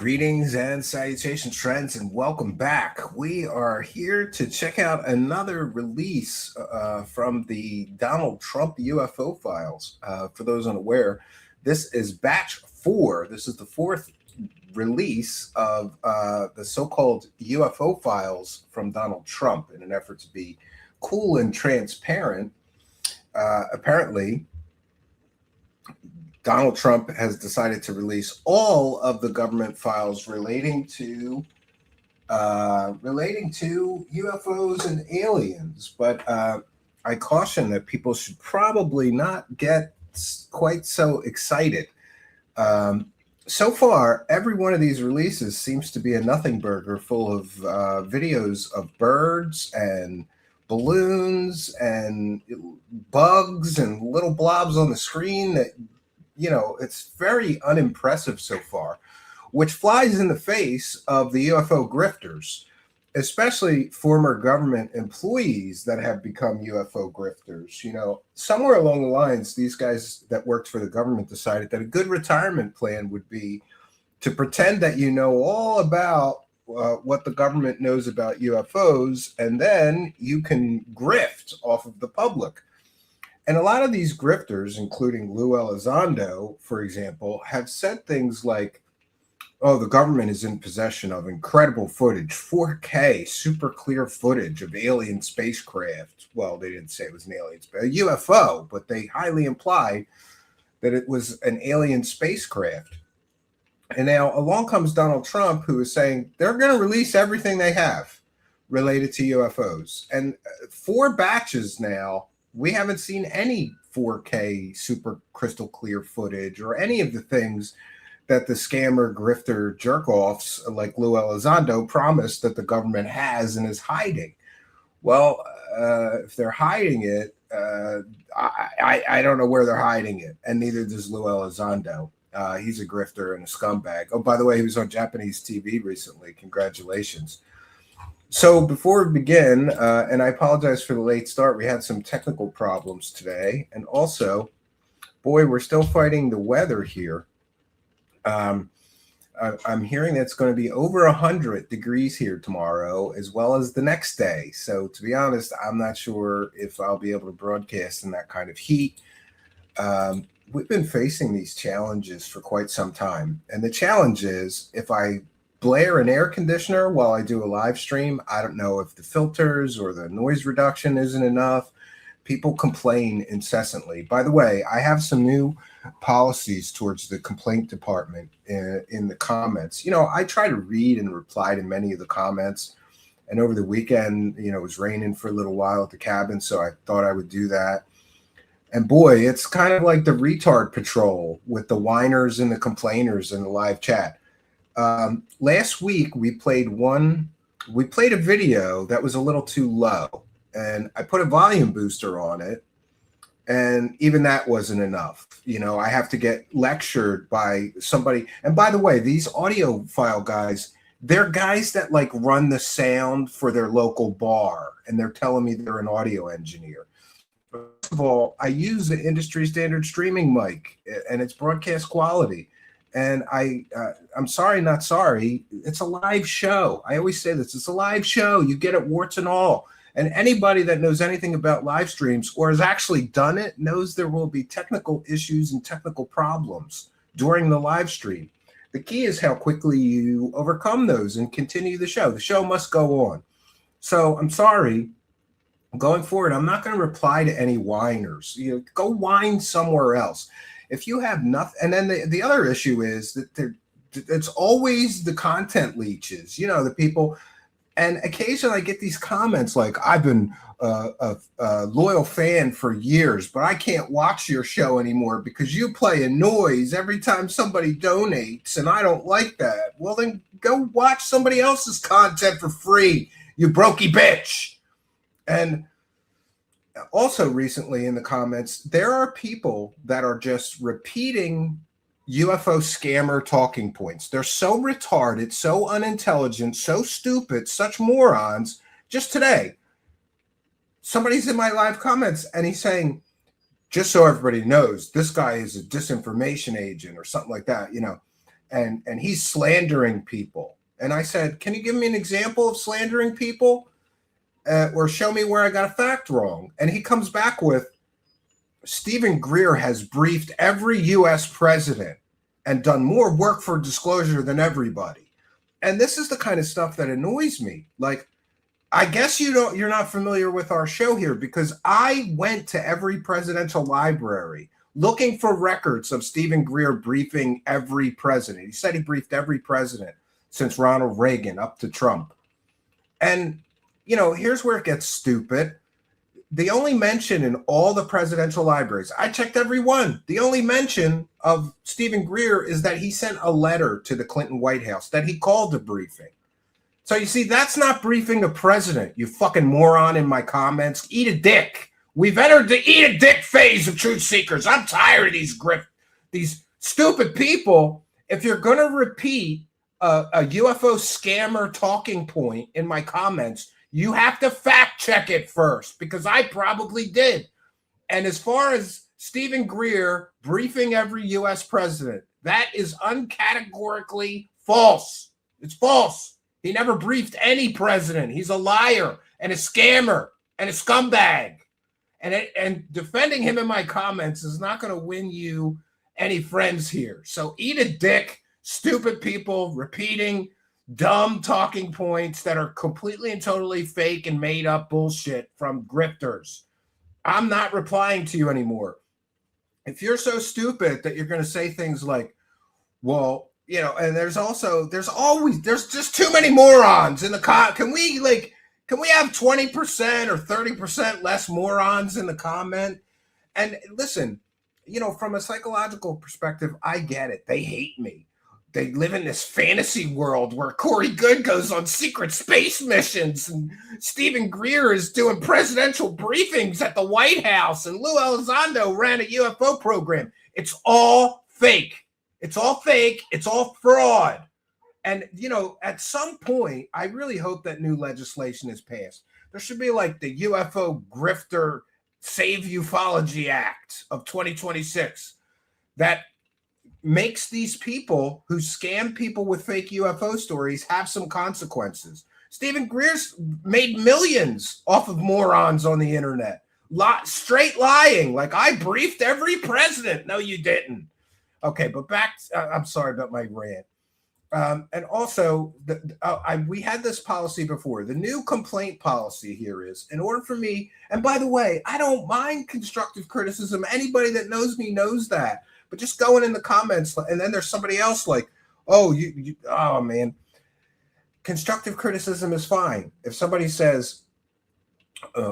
Greetings and salutations, friends, and welcome back. We are here to check out another release from the Donald Trump UFO files. For those unaware, this is batch 4. This is the fourth release of the so-called UFO files from Donald Trump in an effort to be cool and transparent. Apparently, Donald Trump has decided to release all of the government files relating to UFOs and aliens. But I caution that people should probably not get quite so excited. So far, every one of these releases seems to be a nothing burger full of videos of birds and balloons and bugs and little blobs on the screen that it's very unimpressive so far, which flies in the face of the UFO grifters, especially former government employees that have become UFO grifters. Somewhere along the lines, these guys that worked for the government decided that a good retirement plan would be to pretend that you know all about what the government knows about UFOs, and then you can grift off of the public. And a lot of these grifters, including Lou Elizondo, for example, have said things like, oh, the government is in possession of incredible footage, 4K, super clear footage of alien spacecraft. Well, they didn't say it was an alien, a UFO, but they highly implied that it was an alien spacecraft. And now along comes Donald Trump, who is saying they're going to release everything they have related to UFOs. And 4 batches now, we haven't seen any 4K super crystal clear footage or any of the things that the scammer grifter jerk-offs like Lou Elizondo promised that the government has and is hiding. Well, if they're hiding it, I don't know where they're hiding it, and neither does Lou Elizondo. He's a grifter and a scumbag. Oh, by the way, he was on Japanese TV recently. Congratulations. So before we begin, and I apologize for the late start, we had some technical problems today. And also, boy, we're still fighting the weather here. I'm hearing that it's going to be over 100 degrees here tomorrow, as well as the next day. So to be honest, I'm not sure if I'll be able to broadcast in that kind of heat. We've been facing these challenges for quite some time. And the challenge is, if I blare an air conditioner while I do a live stream, I don't know if the filters or the noise reduction isn't enough. People complain incessantly. By the way, I have some new policies towards the complaint department in the comments. I try to read and reply to many of the comments. And over the weekend, it was raining for a little while at the cabin, so I thought I would do that. And boy, it's kind of like the retard patrol with the whiners and the complainers in the live chat. Last week we played a video that was a little too low, and I put a volume booster on it, and even that wasn't enough. I have to get lectured by somebody. And by the way, these audiophile guys, they're guys that like run the sound for their local bar, and they're telling me they're an audio engineer. First of all, I use the industry standard streaming mic, and it's broadcast quality. And I'm sorry, not sorry. It's a live show. I always say this. It's a live show. You get it warts and all. And anybody that knows anything about live streams or has actually done it knows there will be technical issues and technical problems during the live stream. The key is how quickly you overcome those and continue the show. The show must go on. So I'm sorry. Going forward, I'm not going to reply to any whiners. Go whine somewhere else. If you have nothing, and then the other issue is that it's always the content leeches, the people, and occasionally I get these comments like, I've been a loyal fan for years, but I can't watch your show anymore because you play a noise every time somebody donates, and I don't like that. Well, then go watch somebody else's content for free, you brokey bitch. And also recently in the comments, there are people that are just repeating UFO scammer talking points. They're so retarded, so unintelligent, so stupid, such morons. Just today, somebody's in my live comments and he's saying, just so everybody knows, this guy is a disinformation agent or something like that. and he's slandering people. And I said, can you give me an example of slandering people? Or show me where I got a fact wrong. And he comes back with, Stephen Greer has briefed every U.S. president and done more work for disclosure than everybody. And this is the kind of stuff that annoys me. Like, I guess you're not familiar with our show here, because I went to every presidential library looking for records of Stephen Greer briefing every president. He said he briefed every president since Ronald Reagan up to Trump. And, here's where it gets stupid. The only mention in all the presidential libraries, I checked every one. The only mention of Stephen Greer is that he sent a letter to the Clinton White House that he called a briefing. So you see, that's not briefing a president, you fucking moron in my comments. Eat a dick. We've entered the eat a dick phase of truth seekers. I'm tired of these stupid people. If you're going to repeat a UFO scammer talking point in my comments, you have to fact check it first, because I probably did. And as far as Stephen Greer briefing every U.S. president, that is uncategorically false. It's false. He never briefed any president. He's a liar and a scammer and a scumbag. And defending him in my comments is not going to win you any friends here. So eat a dick, stupid people repeating dumb talking points that are completely and totally fake and made up bullshit from grifters. I'm not replying to you anymore. If you're so stupid that you're going to say things like, well, and there's just too many morons in the can we have 20% or 30% less morons in the comment? And listen, from a psychological perspective, I get it. They hate me. They live in this fantasy world where Corey Goode goes on secret space missions and Stephen Greer is doing presidential briefings at the White House and Lou Elizondo ran a UFO program. It's all fake. It's all fake. It's all fraud. And, at some point, I really hope that new legislation is passed. There should be like the UFO Grifter Save Ufology Act of 2026 that makes these people who scam people with fake UFO stories have some consequences. Stephen Greer's made millions off of morons on the internet. Straight lying. Like, I briefed every president. No, you didn't. Okay, but back, I'm sorry about my rant. And also, we had this policy before. The new complaint policy here is, in order for me, and by the way, I don't mind constructive criticism. Anybody that knows me knows that. But just going in the comments, and then there's somebody else like, oh, oh, man. Constructive criticism is fine. If somebody says,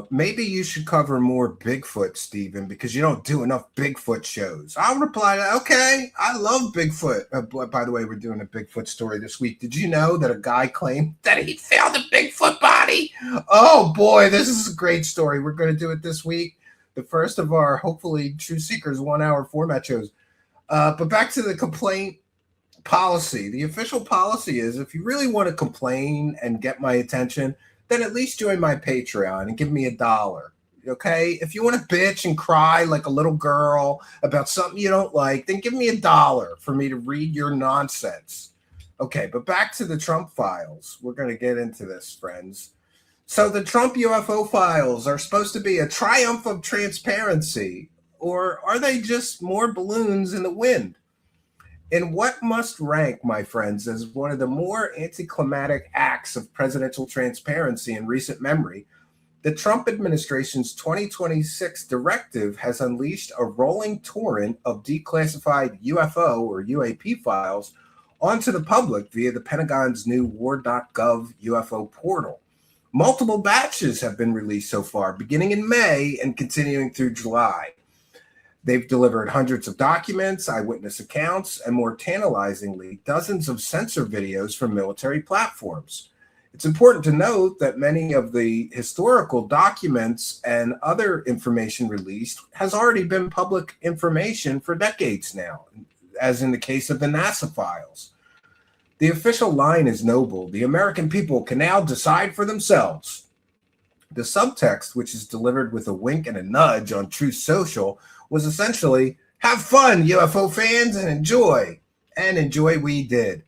maybe you should cover more Bigfoot, Stephen, because you don't do enough Bigfoot shows. I'll reply to, okay, I love Bigfoot. By the way, we're doing a Bigfoot story this week. Did you know that a guy claimed that he found a Bigfoot body? Oh, boy, this is a great story. We're going to do it this week. The first of our, hopefully, True Seekers 1 hour format shows. But back to the complaint policy. The official policy is, if you really want to complain and get my attention, then at least join my Patreon and give me $1. Okay? If you want to bitch and cry like a little girl about something you don't like, then give me $1 for me to read your nonsense. Okay, but back to the Trump files. We're going to get into this, friends. So the Trump UFO files are supposed to be a triumph of transparency, or are they just more balloons in the wind? In what must rank, my friends, as one of the more anticlimactic acts of presidential transparency in recent memory, the Trump administration's 2026 directive has unleashed a rolling torrent of declassified UFO or UAP files onto the public via the Pentagon's new war.gov UFO portal. Multiple batches have been released so far, beginning in May and continuing through July. They've delivered hundreds of documents, eyewitness accounts, and more tantalizingly, dozens of sensor videos from military platforms. It's important to note that many of the historical documents and other information released has already been public information for decades now, as in the case of the NASA files. The official line is noble. The American people can now decide for themselves. The subtext, which is delivered with a wink and a nudge on Truth Social, was essentially, have fun, UFO fans, and enjoy. and enjoy we did,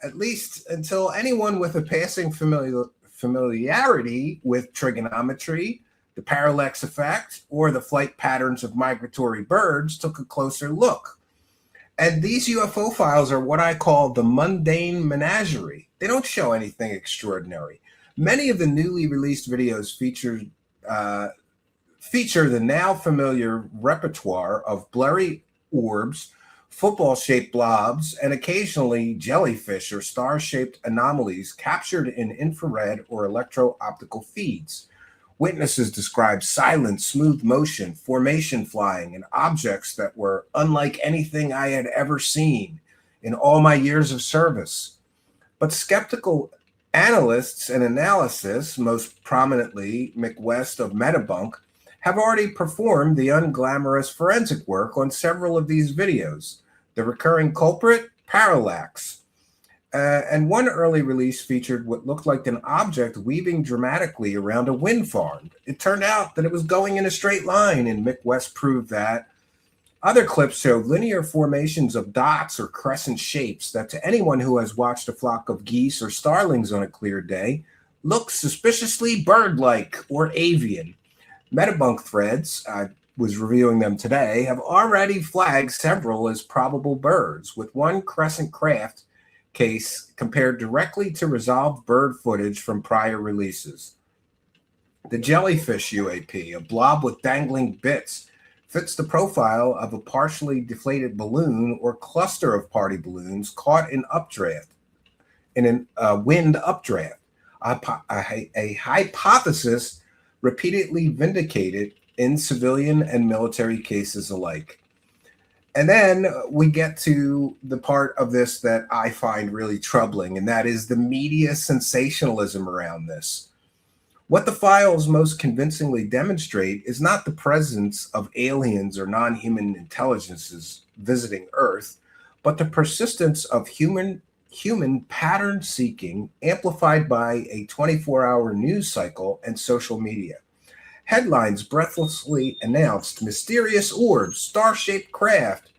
at least until anyone with a passing familiarity with trigonometry, the parallax effect, or the flight patterns of migratory birds took a closer look. And these UFO files are what I call the mundane menagerie. They don't show anything extraordinary. Many of the newly released videos feature the now familiar repertoire of blurry orbs, football-shaped blobs, and occasionally jellyfish or star-shaped anomalies captured in infrared or electro-optical feeds. Witnesses described silent, smooth motion, formation flying, and objects that were unlike anything I had ever seen in all my years of service. But skeptical analysts and analysis, most prominently Mick West of Metabunk, have already performed the unglamorous forensic work on several of these videos. The recurring culprit, parallax. And one early release featured what looked like an object weaving dramatically around a wind farm. It turned out that it was going in a straight line, and Mick West proved that. Other clips showed linear formations of dots or crescent shapes that, to anyone who has watched a flock of geese or starlings on a clear day, look suspiciously bird-like or avian. Metabunk threads, I was reviewing them today, have already flagged several as probable birds, with one crescent craft case compared directly to resolved bird footage from prior releases. The jellyfish UAP, a blob with dangling bits, fits the profile of a partially deflated balloon or cluster of party balloons caught in a wind updraft. A hypothesis repeatedly vindicated in civilian and military cases alike. And then we get to the part of this that I find really troubling, and that is the media sensationalism around this. What the files most convincingly demonstrate is not the presence of aliens or non-human intelligences visiting Earth, but the persistence of human pattern seeking amplified by a 24-hour news cycle and social media. Headlines breathlessly announced mysterious orbs, star-shaped craft,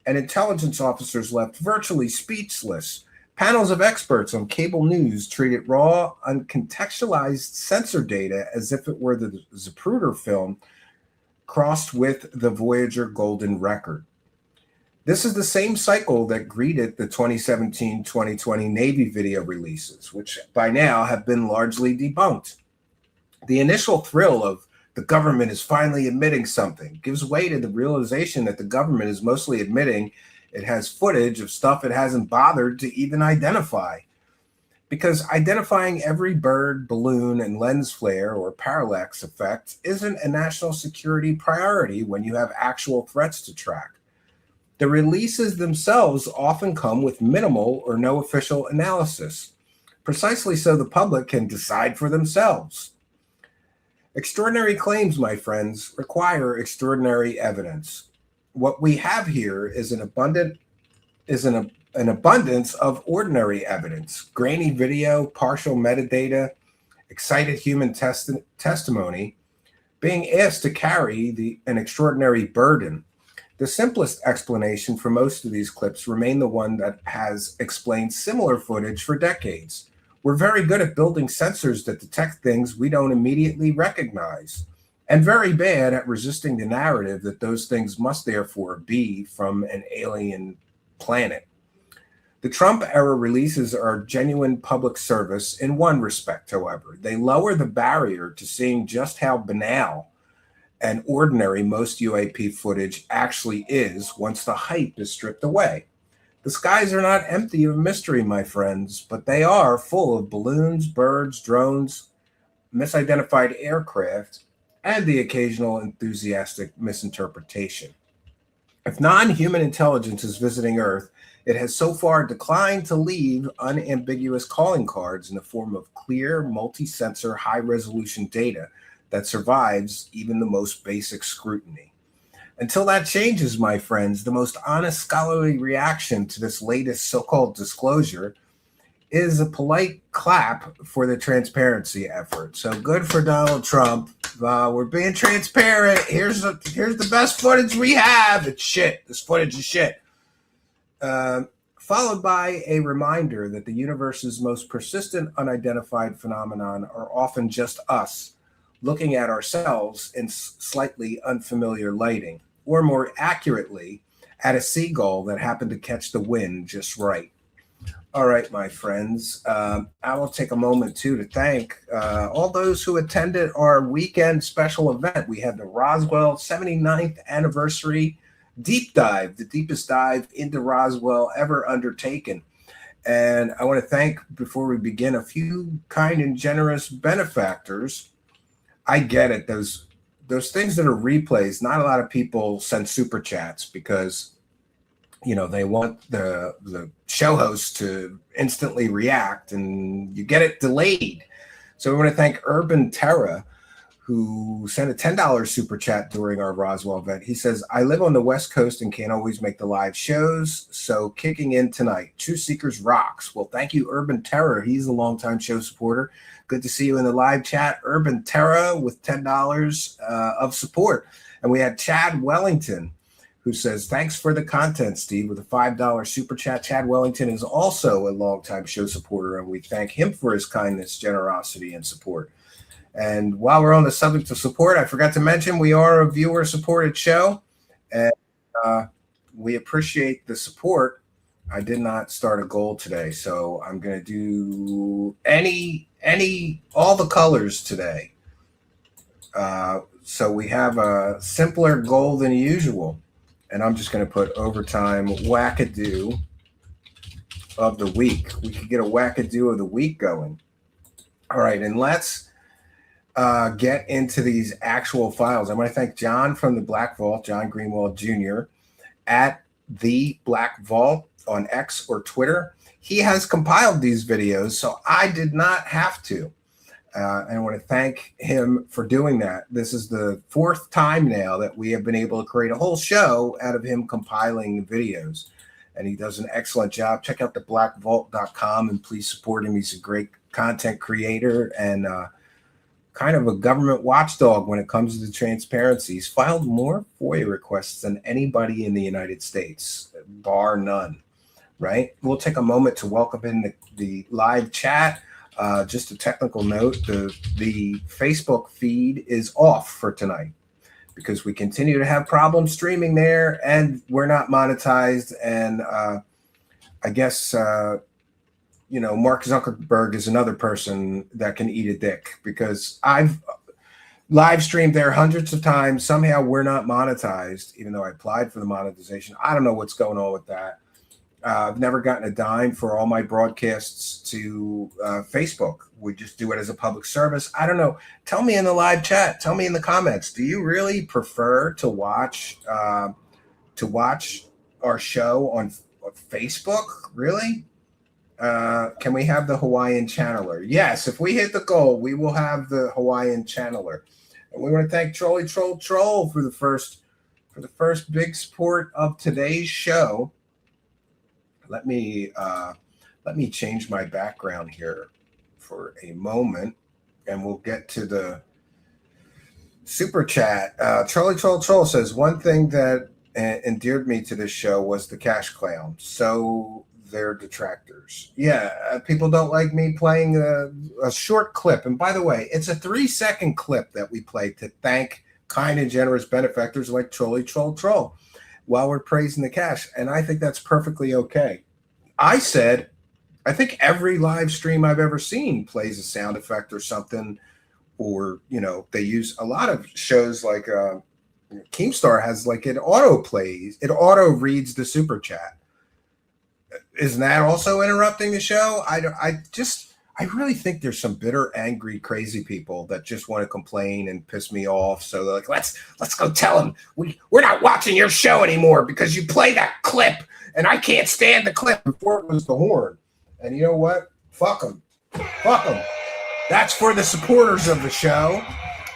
and intelligence officers left virtually speechless. Panels of experts on cable news treated raw, uncontextualized sensor data as if it were the Zapruder film crossed with the Voyager Golden Record. This is the same cycle that greeted the 2017-2020 Navy video releases, which by now have been largely debunked. The initial thrill of the government is finally admitting something gives way to the realization that the government is mostly admitting it has footage of stuff it hasn't bothered to even identify. Because identifying every bird, balloon, and lens flare or parallax effect isn't a national security priority when you have actual threats to track. The releases themselves often come with minimal or no official analysis, precisely so the public can decide for themselves. Extraordinary claims, my friends, require extraordinary evidence. What we have here is an abundance of ordinary evidence, grainy video, partial metadata, excited human testimony, being asked to carry an extraordinary burden. The simplest explanation for most of these clips remain the one that has explained similar footage for decades. We're very good at building sensors that detect things we don't immediately recognize, and very bad at resisting the narrative that those things must therefore be from an alien planet. The Trump-era releases are genuine public service in one respect, however. They lower the barrier to seeing just how banal and ordinary most UAP footage actually is once the hype is stripped away. The skies are not empty of mystery, my friends, but they are full of balloons, birds, drones, misidentified aircraft, and the occasional enthusiastic misinterpretation. If non-human intelligence is visiting Earth, it has so far declined to leave unambiguous calling cards in the form of clear, multi-sensor, high-resolution data that survives even the most basic scrutiny. Until that changes, my friends, the most honest scholarly reaction to this latest so-called disclosure is a polite clap for the transparency effort. So good for Donald Trump. We're being transparent. Here's the best footage we have. It's shit. This footage is shit. followed by a reminder that the universe's most persistent unidentified phenomenon are often just us looking at ourselves in slightly unfamiliar lighting, or more accurately, at a seagull that happened to catch the wind just right. All right, my friends. I will take a moment too to thank all those who attended our weekend special event. We had the Roswell 79th anniversary deep dive, the deepest dive into Roswell ever undertaken. And I want to thank, before we begin, a few kind and generous benefactors. I get it. Those things that are replays, not a lot of people send super chats because they want the show host to instantly react, and you get it delayed. So we want to thank Urban Terra, who sent a $10 super chat during our Roswell event. He says, I live on the West Coast and can't always make the live shows, so kicking in tonight. True Seekers rocks. Well, thank you, Urban Terra. He's a longtime show supporter. Good to see you in the live chat, Urban Terra, with $10 of support. And we had Chad Wellington, who says, thanks for the content, Steve, with a $5 super chat. Chad Wellington is also a longtime show supporter, and we thank him for his kindness, generosity, and support. And while we're on the subject of support, I forgot to mention we are a viewer-supported show, and we appreciate the support. I did not start a goal today, so I'm going to do all the colors today. So we have a simpler goal than usual, and I'm just going to put overtime wackadoo of the week. We could get a wackadoo of the week going. All right, and let's get into these actual files. I want to thank John from the Black Vault, John Greenwald Jr., at the Black Vault on X or Twitter. He has compiled these videos, so I did not have to. And I want to thank him for doing that. This is the fourth time now that we have been able to create a whole show out of him compiling videos. And he does an excellent job. Check out theblackvault.com and please support him. He's a great content creator and kind of a government watchdog when it comes to transparency. He's filed more FOIA requests than anybody in the United States, bar none, right? We'll take a moment to welcome in the live chat. Just a technical note, the Facebook feed is off for tonight because we continue to have problems streaming there and we're not monetized. And I guess Mark Zuckerberg is another person that can eat a dick because I've live streamed there hundreds of times. Somehow we're not monetized, even though I applied for the monetization. I don't know what's going on with that. I've never gotten a dime for all my broadcasts to Facebook. We just do it as a public service. I don't know. Tell me in the live chat. Tell me in the comments. Do you really prefer to watch our show on Facebook? Really? Can we have the Hawaiian channeler? Yes, if we hit the goal, we will have the Hawaiian channeler. And we want to thank Trolley Troll for the first big support of today's show. Let me change my background here for a moment, and we'll get to the super chat. Trolley Troll says, one thing that endeared me to this show was the cash clown. So they're detractors. Yeah, people don't like me playing a short clip. And by the way, it's a 3-second clip that we play to thank kind and generous benefactors like Trolley Troll while we're praising the cash. And I think that's perfectly okay. I think every live stream I've ever seen plays a sound effect or something, or, they use a lot of shows like Keemstar has like it auto plays, it auto reads the super chat. Isn't that also interrupting the show? I really think there's some bitter, angry, crazy people that just want to complain and piss me off. So they're like, let's go tell them we're not watching your show anymore because you play that clip and I can't stand the clip. Before it was the horn. And you know what? Fuck them. Fuck them. That's for the supporters of the show.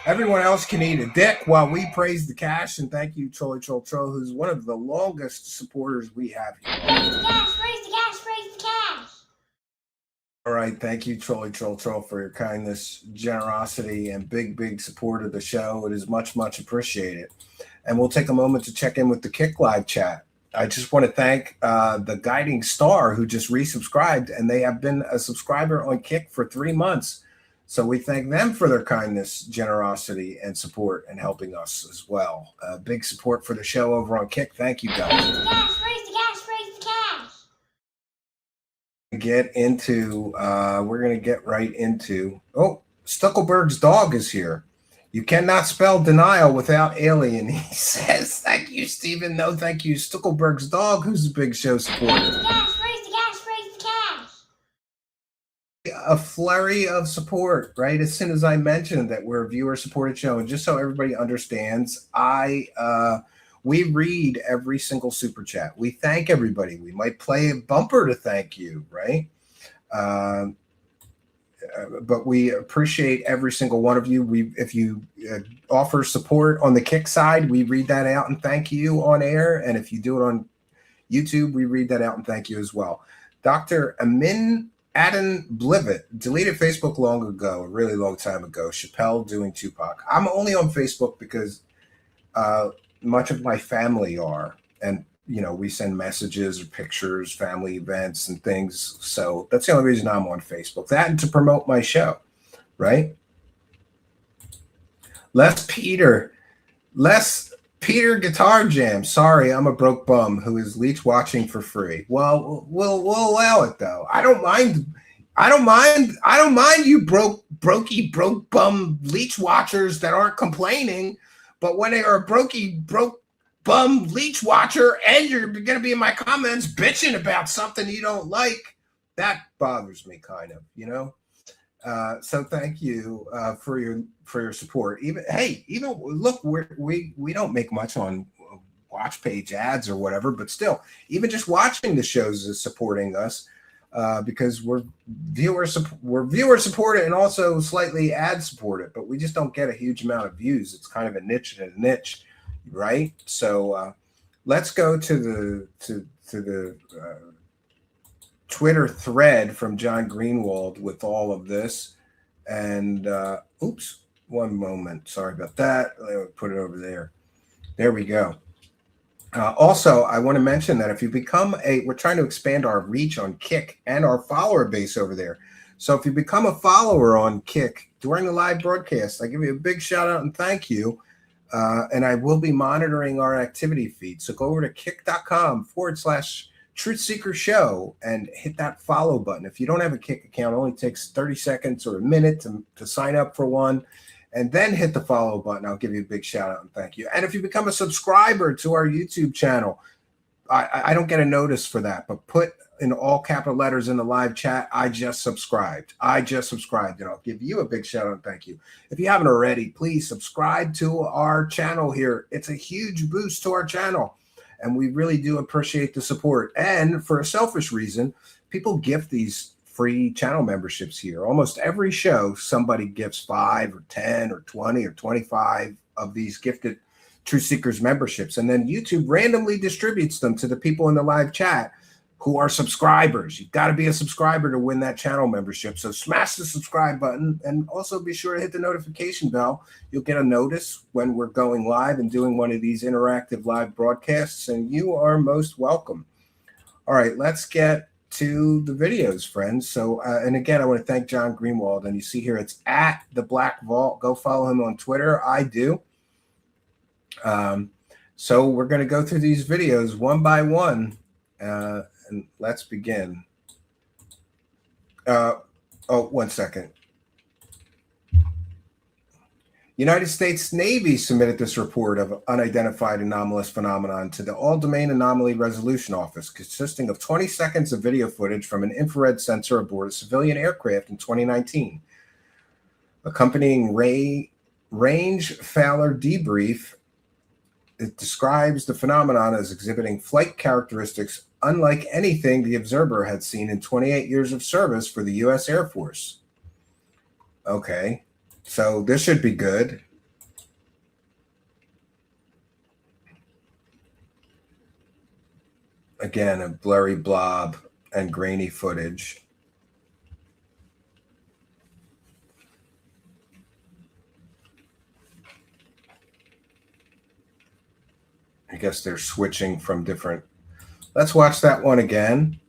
Everyone else can eat a dick while we praise the cash. And thank you, Trolley Troll, who's one of the longest supporters we have here. Praise the cash, praise the cash, praise the cash. All right. Thank you, Trolley Troll, for your kindness, generosity, and big support of the show. It is much, much appreciated. And we'll take a moment to check in with the Kick Live chat. I just want to thank the Guiding Star who just resubscribed, and they have been a subscriber on Kick for 3 months. So we thank them for their kindness, generosity, and support and helping us as well. Big support for the show over on Kick. Thank you guys. Raise the cash, raise the cash, raise the cash. We're going to get right into, Stuckelberg's dog is here. You cannot spell denial without alien, he says. Thank you, Stephen. No, thank you, Stuckelberg's dog, who's a big show supporter. Raise the cash, raise the cash, raise the cash. A flurry of support, right? As soon as I mentioned that we're a viewer-supported show, and just so everybody understands, we read every single super chat. We thank everybody. We might play a bumper to thank you, right? But we appreciate every single one of you. If you offer support on the Kick side, we read that out and thank you on air. And if you do it on YouTube, we read that out and thank you as well. Dr. Amin Adon Blivet deleted Facebook long ago, a really long time ago. Chappelle doing Tupac. I'm only on Facebook because much of my family are, and we send messages or pictures, family events and things. So that's the only reason I'm on Facebook. That and to promote my show, right? Les Peter Guitar Jam. Sorry, I'm a broke bum who is leech watching for free. Well, we'll allow it though. I don't mind you broke bum leech watchers that aren't complaining. But when they are a broke bum leech watcher and you're going to be in my comments bitching about something you don't like, that bothers me kind of, So thank you for your support. Even look, we don't make much on watch page ads or whatever, but still, even just watching the shows is supporting us because we're viewer supported and also slightly ad supported, but we just don't get a huge amount of views. It's kind of a niche and a niche. Right, so let's go to the Twitter thread from John Greenwald with all of this. And oops, one moment. Sorry about that. I'll put it over there. There we go. Also, I want to mention that if you become we're trying to expand our reach on Kick and our follower base over there. So if you become a follower on Kick during the live broadcast, I give you a big shout out and thank you. And I will be monitoring our activity feed. So go over to kick.com/Truth Seeker Show and hit that follow button. If you don't have a Kick account, it only takes 30 seconds or a minute to sign up for one. And then hit the follow button. I'll give you a big shout out and thank you. And if you become a subscriber to our YouTube channel, I don't get a notice for that, but put in all capital letters in the live chat, I just subscribed. And I'll give you a big shout out and thank you. If you haven't already, please subscribe to our channel here. It's a huge boost to our channel, and we really do appreciate the support. And for a selfish reason, people gift these free channel memberships here. Almost every show, somebody gifts 5 or 10 or 20 or 25 of these gifted Truth Seekers memberships, and then YouTube randomly distributes them to the people in the live chat who are subscribers. You've got to be a subscriber to win that channel membership. So smash the subscribe button and also be sure to hit the notification bell. You'll get a notice when we're going live and doing one of these interactive live broadcasts, and you are most welcome. All right, let's get to the videos, friends. So, and again, I want to thank John Greenwald. And you see here, it's at the Black Vault. Go follow him on Twitter. I do. So we're going to go through these videos one by one, and let's begin. One second. United States Navy submitted this report of unidentified anomalous phenomenon to the All-Domain Anomaly Resolution Office, consisting of 20 seconds of video footage from an infrared sensor aboard a civilian aircraft in 2019. Accompanying range failure debrief, it describes the phenomenon as exhibiting flight characteristics unlike anything the observer had seen in 28 years of service for the U.S. Air Force. Okay. So this should be good. Again, a blurry blob and grainy footage. I guess they're switching from different Let's watch that one again.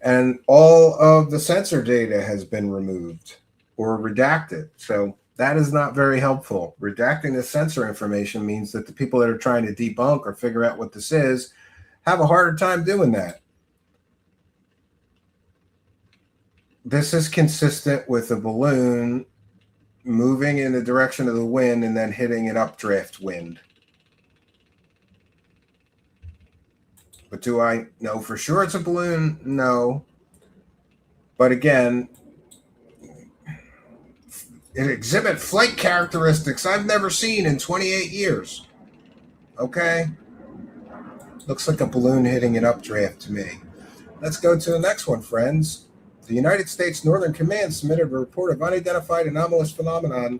And all of the sensor data has been removed or redacted. So that is not very helpful. Redacting the sensor information means that the people that are trying to debunk or figure out what this is have a harder time doing that. This is consistent with a balloon moving in the direction of the wind and then hitting an updraft wind. But do I know for sure it's a balloon? No. But again, it exhibits flight characteristics I've never seen in 28 years. Okay? Looks like a balloon hitting an updraft to me. Let's go to the next one, friends. The United States Northern Command submitted a report of unidentified anomalous phenomenon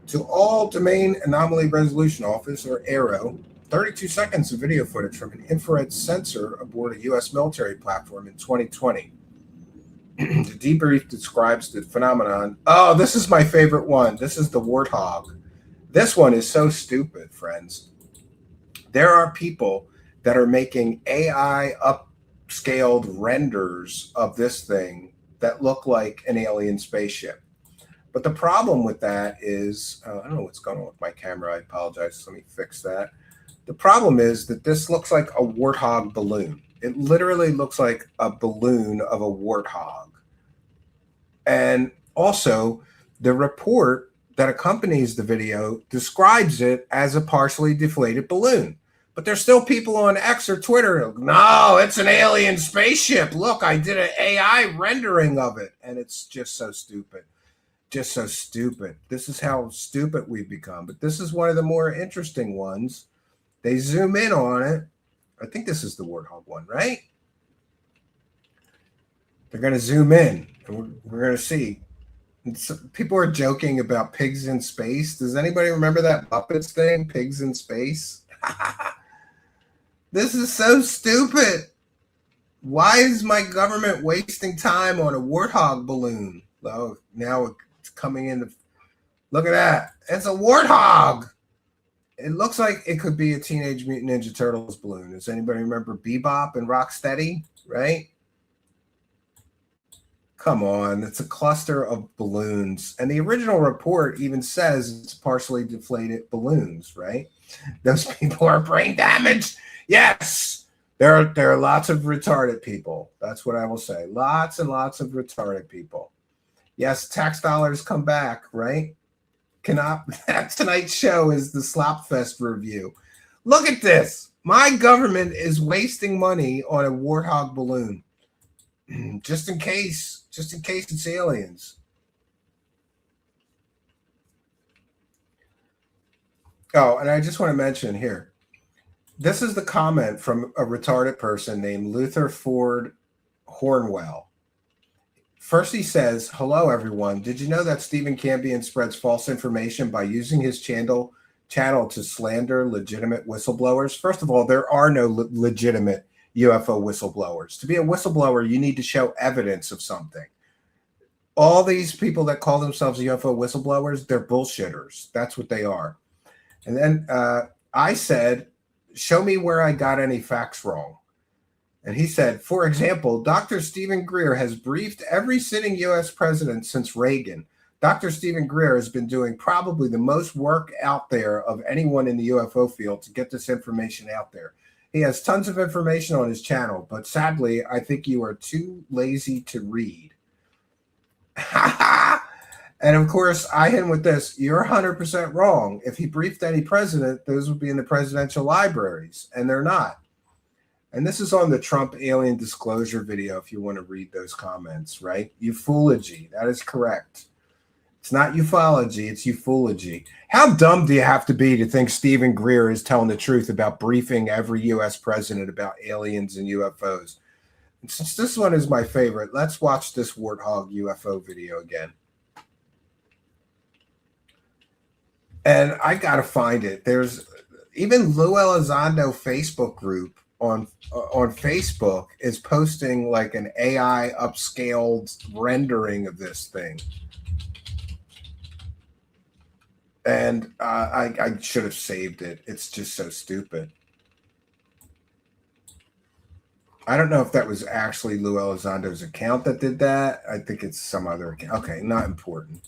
to All Domain Anomaly Resolution Office, or ARROW. 32 seconds of video footage from an infrared sensor aboard a U.S. military platform in 2020. The debrief describes the phenomenon. Oh, this is my favorite one. This is the warthog. This one is so stupid, friends. There are people that are making AI upscaled renders of this thing that look like an alien spaceship. But the problem with that is, I don't know what's going on with my camera. I apologize. Let me fix that. The problem is that this looks like a warthog balloon. It literally looks like a balloon of a warthog. And also, the report that accompanies the video describes it as a partially deflated balloon. But there's still people on X or Twitter. No, it's an alien spaceship. Look, I did an AI rendering of it. And it's just so stupid. Just so stupid. This is how stupid we've become. But this is one of the more interesting ones. They zoom in on it. I think this is the warthog one, right? They're going to zoom in. And we're going to see. People are joking about pigs in space. Does anybody remember that Muppets thing? Pigs in space? This is so stupid. Why is my government wasting time on a warthog balloon? Oh, now it's coming in. Look at that. It's a warthog. It looks like it could be a Teenage Mutant Ninja Turtles balloon. Does anybody remember Bebop and Rocksteady? Right? Come on. It's a cluster of balloons. And the original report even says it's partially deflated balloons, right? Those people are brain damaged. Yes. There are lots of retarded people. That's what I will say. Lots and lots of retarded people. Yes, tax dollars come back, right? Tonight's show is the Slopfest review. Look at this. My government is wasting money on a warthog balloon. just in case it's aliens. Oh, and I just want to mention here. This is the comment from a retarded person named Luther Ford Hornwell. First, he says, "Hello, everyone. Did you know that Stephen Cambion spreads false information by using his channel to slander legitimate whistleblowers?" First of all, there are no legitimate UFO whistleblowers. To be a whistleblower, you need to show evidence of something. All these people that call themselves UFO whistleblowers, they're bullshitters. That's what they are. And then I said, "Show me where I got any facts wrong." And he said, "For example, Dr. Stephen Greer has briefed every sitting U.S. president since Reagan. Dr. Stephen Greer has been doing probably the most work out there of anyone in the UFO field to get this information out there. He has tons of information on his channel, but sadly, I think you are too lazy to read." And of course, I hit him with this. You're 100% wrong. If he briefed any president, those would be in the presidential libraries, and they're not. And this is on the Trump alien disclosure video if you want to read those comments, right? Ufology. That is correct. It's not ufology, it's ufology. How dumb do you have to be to think Stephen Greer is telling the truth about briefing every U.S. president about aliens and UFOs? And since this one is my favorite, let's watch this warthog UFO video again. And I got to find it. There's even Lou Elizondo Facebook group on Facebook is posting like an AI upscaled rendering of this thing. And I should have saved it. It's just so stupid. I don't know if that was actually Lou Elizondo's account that did that. I think it's some other account. Okay, not important.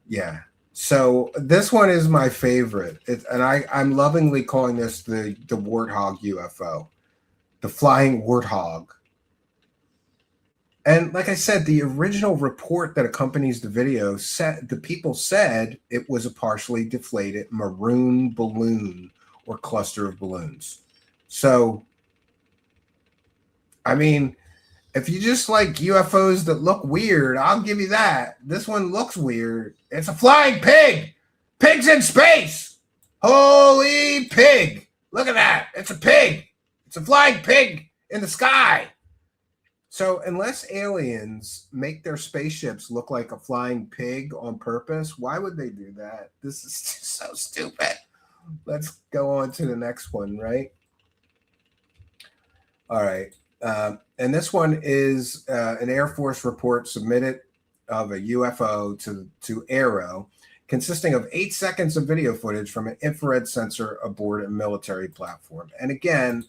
Yeah. So this one is my favorite, and I'm lovingly calling this the warthog UFO, the flying warthog. And like I said, the original report that accompanies the video said the people said it was a partially deflated maroon balloon or cluster of balloons. So, I mean, if you just like UFOs that look weird, I'll give you that. This one looks weird. It's a flying pig. Pigs in space. Holy pig. Look at that. It's a pig. It's a flying pig in the sky. So, unless aliens make their spaceships look like a flying pig on purpose, why would they do that? This is just so stupid. Let's go on to the next one, right? All right. And this one is an Air Force report submitted of a UFO to Aero, consisting of 8 seconds of video footage from an infrared sensor aboard a military platform. And again,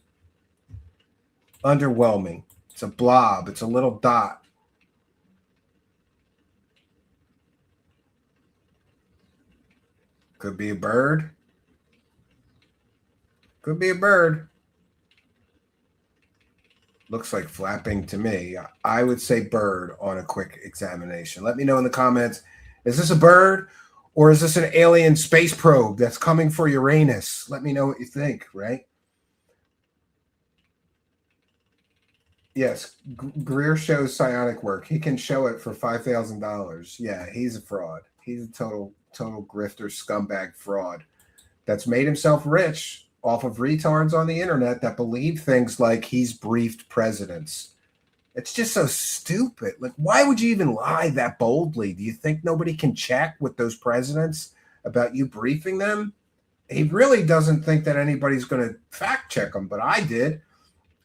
underwhelming. It's a blob. It's a little dot. Could be a bird. Could be a bird. Looks like flapping to me. I would say bird on a quick examination. Let me know in the comments. Is this a bird or is this an alien space probe that's coming for Uranus? Let me know what you think, right? Yes, Greer shows psionic work. He can show it for $5,000. Yeah, he's a fraud. He's a total grifter, scumbag fraud that's made himself rich off of retards on the internet that believe things like he's briefed presidents. It's just so stupid. Like, why would you even lie that boldly? Do you think nobody can check with those presidents about you briefing them? He really doesn't think that anybody's going to fact check him, but I did.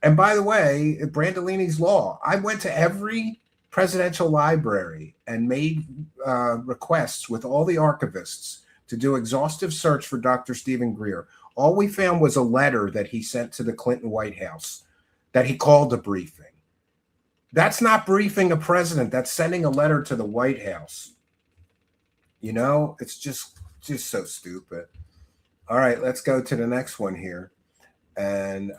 And by the way, Brandolini's law, I went to every presidential library and made requests with all the archivists to do exhaustive search for Dr. Stephen Greer. All we found was a letter that he sent to the Clinton White House that he called a briefing. That's not briefing a president. That's sending a letter to the White House. You know, it's just so stupid. All right, let's go to the next one here. And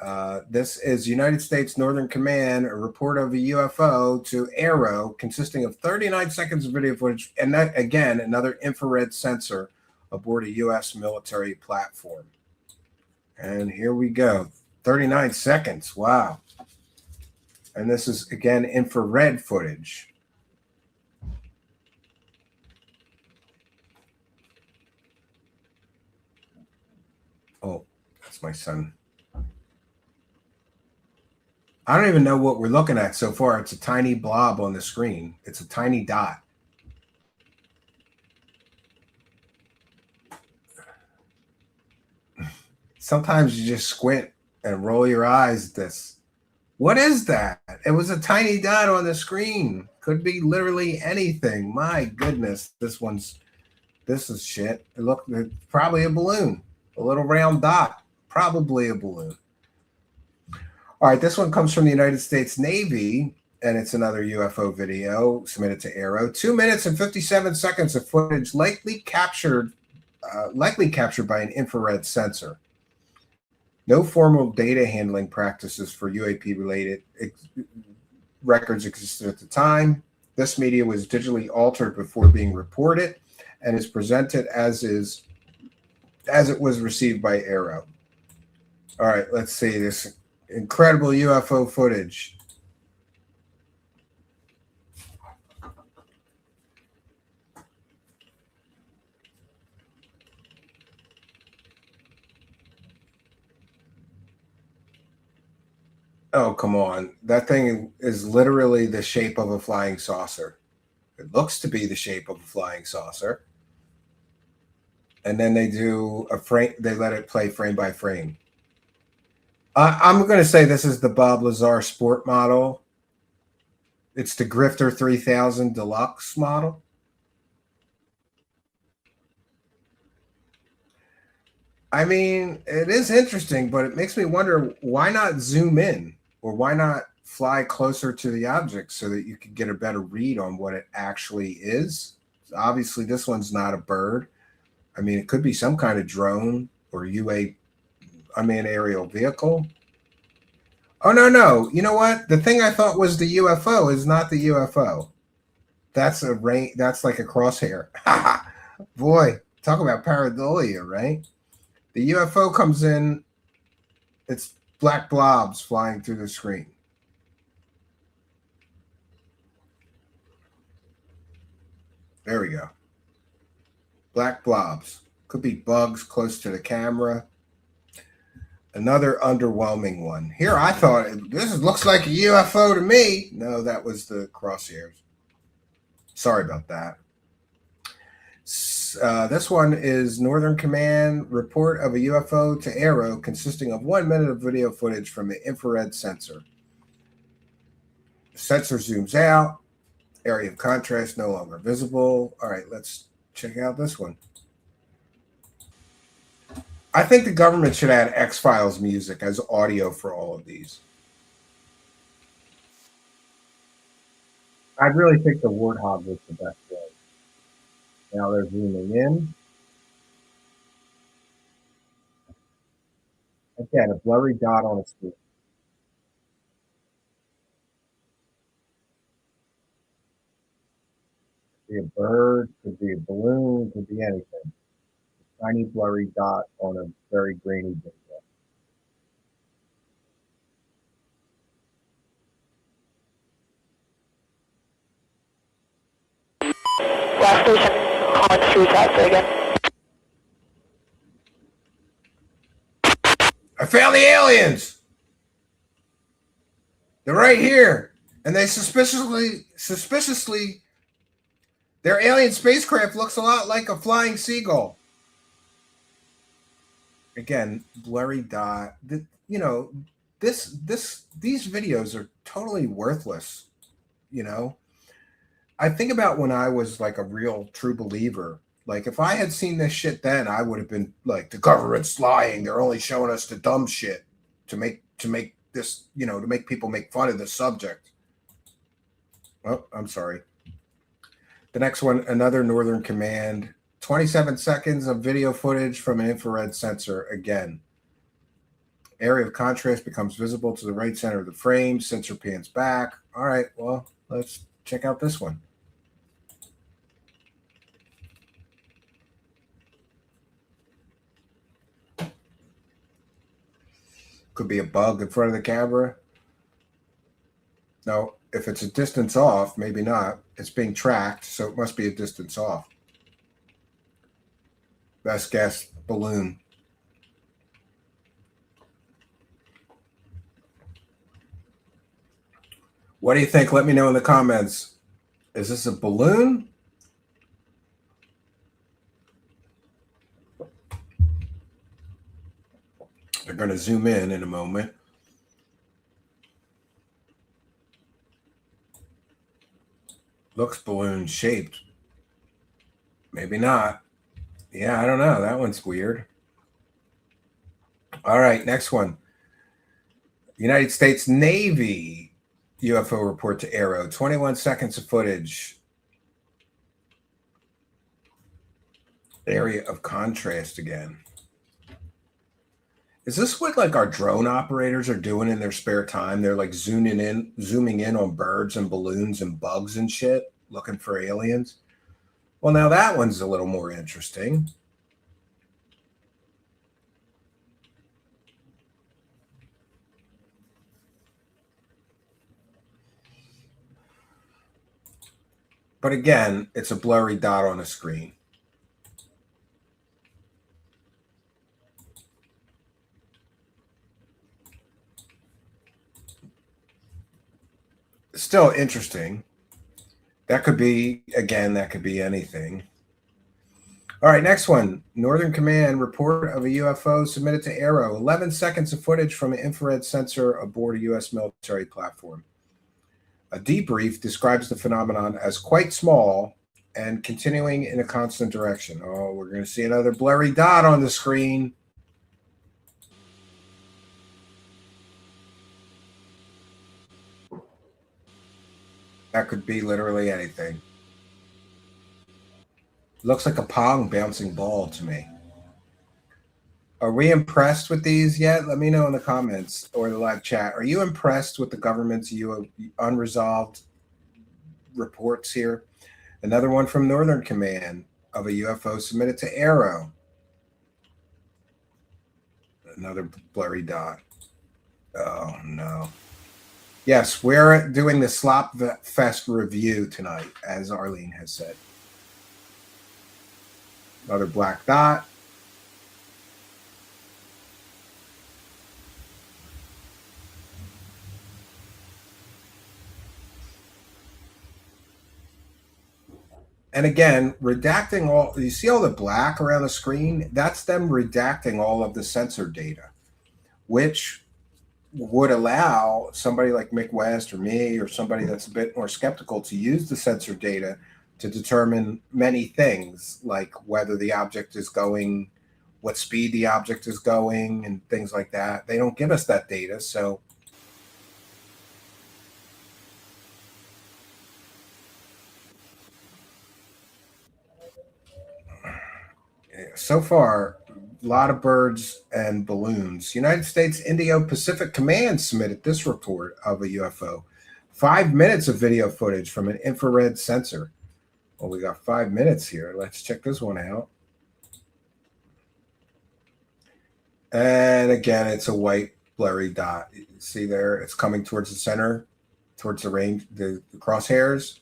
this is United States Northern Command, a report of a UFO to Aero, consisting of 39 seconds of video footage, and that, again, another infrared sensor aboard a U.S. military platform. And here we go. 39 seconds. Wow. And this is, again, infrared footage. Oh, that's my son. I don't even know what we're looking at so far. It's a tiny blob on the screen. It's a tiny dot. Sometimes you just squint and roll your eyes at this. What is that? It was a tiny dot on the screen. Could be literally anything. My goodness, this is shit. It's probably a balloon. A little round dot. Probably a balloon. All right, this one comes from the United States Navy, and it's another UFO video submitted to Aero. 2 minutes and 57 seconds of footage likely captured by an infrared sensor. No formal data handling practices for UAP-related records existed at the time. This media was digitally altered before being reported and is presented as it was received by Aero. All right, let's see this incredible UFO footage. Oh, come on. That thing is literally the shape of a flying saucer. It looks to be the shape of a flying saucer. And then they do a frame, they let it play frame by frame. I'm going to say this is the Bob Lazar Sport model. It's the Grifter 3000 Deluxe model. I mean, it is interesting, but it makes me wonder, why not zoom in? Or why not fly closer to the object so that you could get a better read on what it actually is? Obviously, this one's not a bird. I mean, it could be some kind of drone or unmanned aerial vehicle. Oh, no, no. You know what? The thing I thought was the UFO is not the UFO. That's a rain. That's like a crosshair. Boy, talk about pareidolia, right? The UFO comes in. It's black blobs flying through the screen. There we go. Black blobs. Could be bugs close to the camera. Another underwhelming one. Here, I thought looks like a UFO to me. No, that was the crosshairs. Sorry about that. This one is Northern Command report of a UFO to Aero consisting of 1 minute of video footage from the infrared sensor. The sensor zooms out. Area of contrast no longer visible. All right, let's check out this one. I think the government should add X-Files music as audio for all of these. I really think the warthog was the best way. Now they're zooming in. Again, a blurry dot on a screen. Could be a bird, could be a balloon, could be anything. A tiny blurry dot on a very grainy video. Last station, Holland Street, after again. I found the aliens. They're right here, and they suspiciously, their alien spacecraft looks a lot like a flying seagull. Again, blurry dot. You know, these videos are totally worthless. You know, I think about when I was like a real true believer. Like if I had seen this shit then, I would have been like, the government's lying. They're only showing us the dumb shit to make this, you know, to make people make fun of the subject. Oh, I'm sorry. The next one, another Northern Command. 27 seconds of video footage from an infrared sensor again. Area of contrast becomes visible to the right center of the frame. Sensor pans back. All right, well, let's check out this one. Could be a bug in front of the camera. No, if it's a distance off, maybe not. It's being tracked, so it must be a distance off. Best guess, balloon. What do you think? Let me know in the comments. Is this a balloon? They're going to zoom in a moment. Looks balloon shaped. Maybe not. Yeah, I don't know. That one's weird. All right, next one. United States Navy UFO report to Aero. 21 seconds of footage. Area of contrast again. Is this what like our drone operators are doing in their spare time? They're like zooming in on birds and balloons and bugs and shit, looking for aliens. Well, now that one's a little more interesting. But again, it's a blurry dot on a screen. Still interesting. That could be, again, that could be anything. All right, next one. Northern Command report of a UFO submitted to Aero. 11 seconds of footage from an infrared sensor aboard a U.S. military platform. A debrief describes the phenomenon as quite small and continuing in a constant direction. Oh, we're going to see another blurry dot on the screen. That could be literally anything. Looks like a pong bouncing ball to me. Are we impressed with these yet? Let me know in the comments or the live chat. Are you impressed with the government's unresolved reports here? Another one from Northern Command of a UFO submitted to Arrow. Another blurry dot. Oh, no. Yes, we're doing the Slop Fest review tonight, as Arlene has said. Another black dot. And again, redacting all, you see all the black around the screen? That's them redacting all of the sensor data, which would allow somebody like Mick West or me or somebody that's a bit more skeptical to use the sensor data to determine many things, like whether the object is going, what speed the object is going, and things like that. They don't give us that data, so so far, a lot of birds and balloons. United States Indo-Pacific Command submitted this report of a UFO. 5 minutes of video footage from an infrared sensor. Well, we got 5 minutes here. Let's check this one out. And again, it's a white blurry dot. You see there, it's coming towards the center, towards the range, the crosshairs.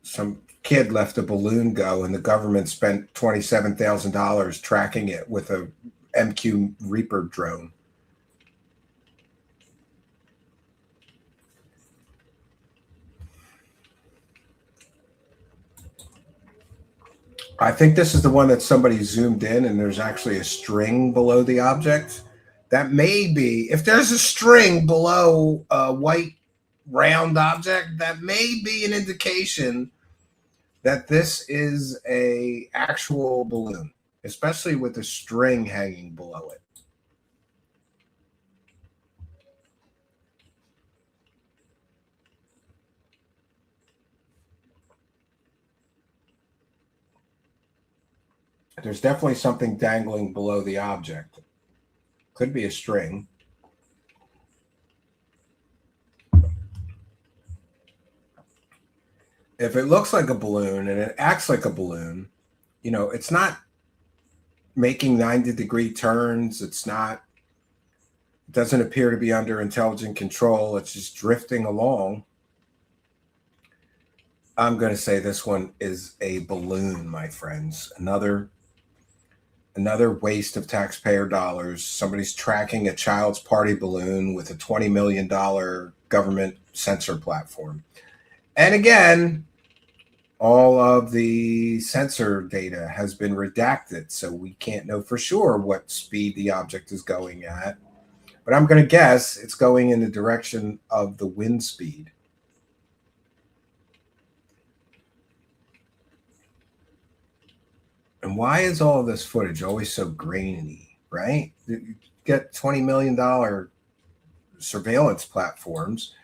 Some kid left a balloon go, and the government spent $27,000 tracking it with a MQ Reaper drone. I think this is the one that somebody zoomed in and there's actually a string below the object. That may be, if there's a string below a white round object, that may be an indication that this is a actual balloon, especially with the string hanging below it. There's definitely something dangling below the object. Could be a string. If it looks like a balloon and it acts like a balloon, you know, it's not making 90-degree turns. It doesn't appear to be under intelligent control. It's just drifting along. I'm going to say this one is a balloon, my friends. Another waste of taxpayer dollars. Somebody's tracking a child's party balloon with a $20 million government sensor platform. And again, all of the sensor data has been redacted, so we can't know for sure what speed the object is going at. But I'm going to guess it's going in the direction of the wind speed. And why is all of this footage always so grainy, right? You get $20 million surveillance platforms.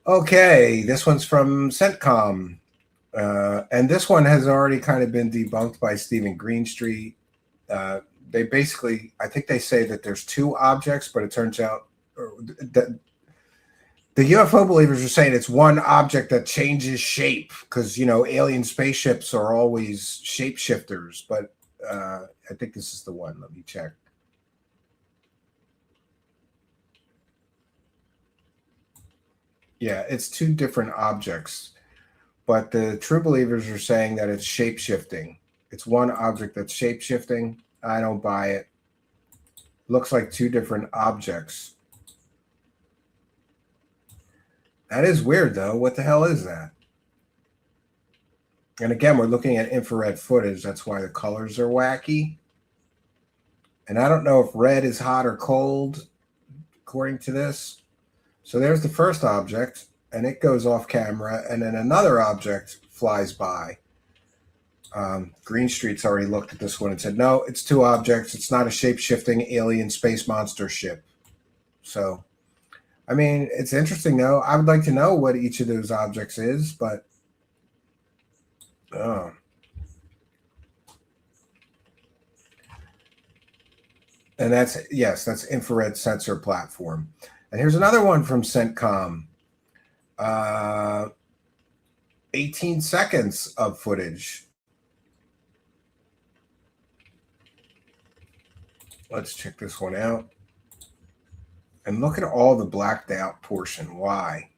Okay, this one's from CENTCOM. And this one has already kind of been debunked by Stephen Greenstreet. They basically, I think they say that there's two objects, but it turns out that the UFO believers are saying it's one object that changes shape because, you know, alien spaceships are always shapeshifters. But I think this is the one. Let me check. Yeah, it's two different objects. But the true believers are saying that it's shape-shifting. It's one object that's shape-shifting. I don't buy it. Looks like two different objects. That is weird, though. What the hell is that? And again, we're looking at infrared footage. That's why the colors are wacky. And I don't know if red is hot or cold, according to this. So there's the first object, and it goes off camera, and then another object flies by. Green Street's already looked at this one and said, no, it's two objects. It's not a shape-shifting alien space monster ship. So, I mean, it's interesting, though. I would like to know what each of those objects is, but... And that's, yes, that's infrared sensor platform. And here's another one from CENTCOM. 18 seconds of footage. Let's check this one out. And look at all the blacked out portion. Why?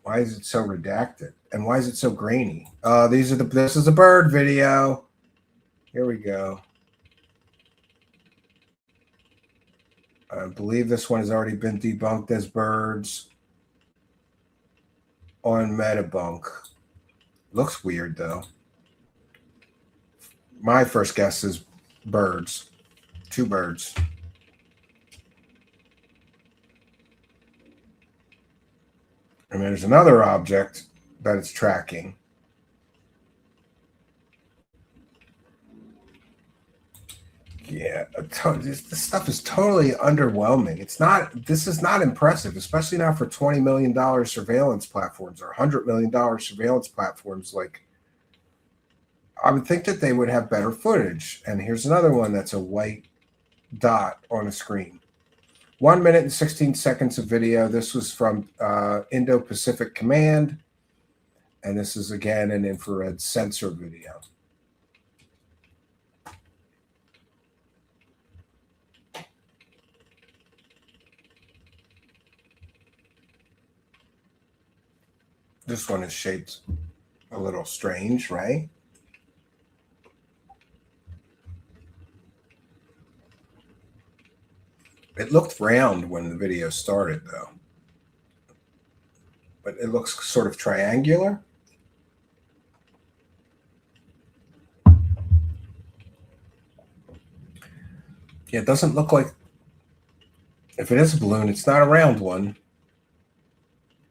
Why is it so redacted? And why is it so grainy? This is a bird video. Here we go. I believe this one has already been debunked as birds on Metabunk. Looks weird, though. My first guess is birds. Two birds. And there's another object that it's tracking. Yeah, this stuff is totally underwhelming. This is not impressive, especially not for $20 million surveillance platforms or $100 million surveillance platforms. Like, I would think that they would have better footage. And here's another one that's a white dot on a screen. 1 minute and 16 seconds of video. This was from Indo-Pacific Command. And this is, again, an infrared sensor video. This one is shaped a little strange, right? It looked round when the video started, though. But it looks sort of triangular. Yeah, it doesn't look like... If it is a balloon, it's not a round one.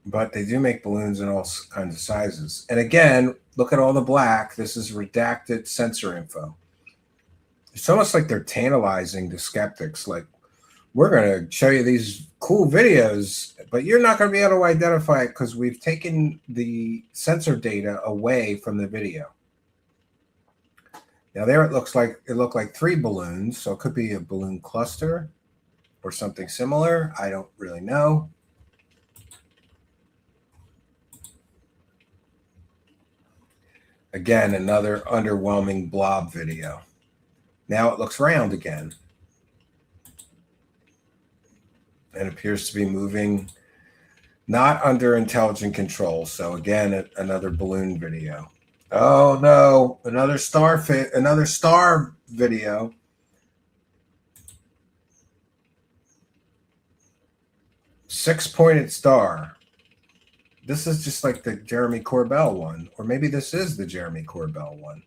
But they do make balloons in all kinds of sizes. And again, look at all the black. This is redacted sensor info. It's almost like they're tantalizing the skeptics. Like, we're going to show you these cool videos, but you're not going to be able to identify it because we've taken the sensor data away from the video. Now there it looked like three balloons. So it could be a balloon cluster or something similar. I don't really know. Again, another underwhelming blob video. Now it looks round again. And appears to be moving not under intelligent control. So again, another balloon video. Oh no, another star video. Six-pointed star. This is just like the Jeremy Corbell one, or maybe this is the Jeremy Corbell one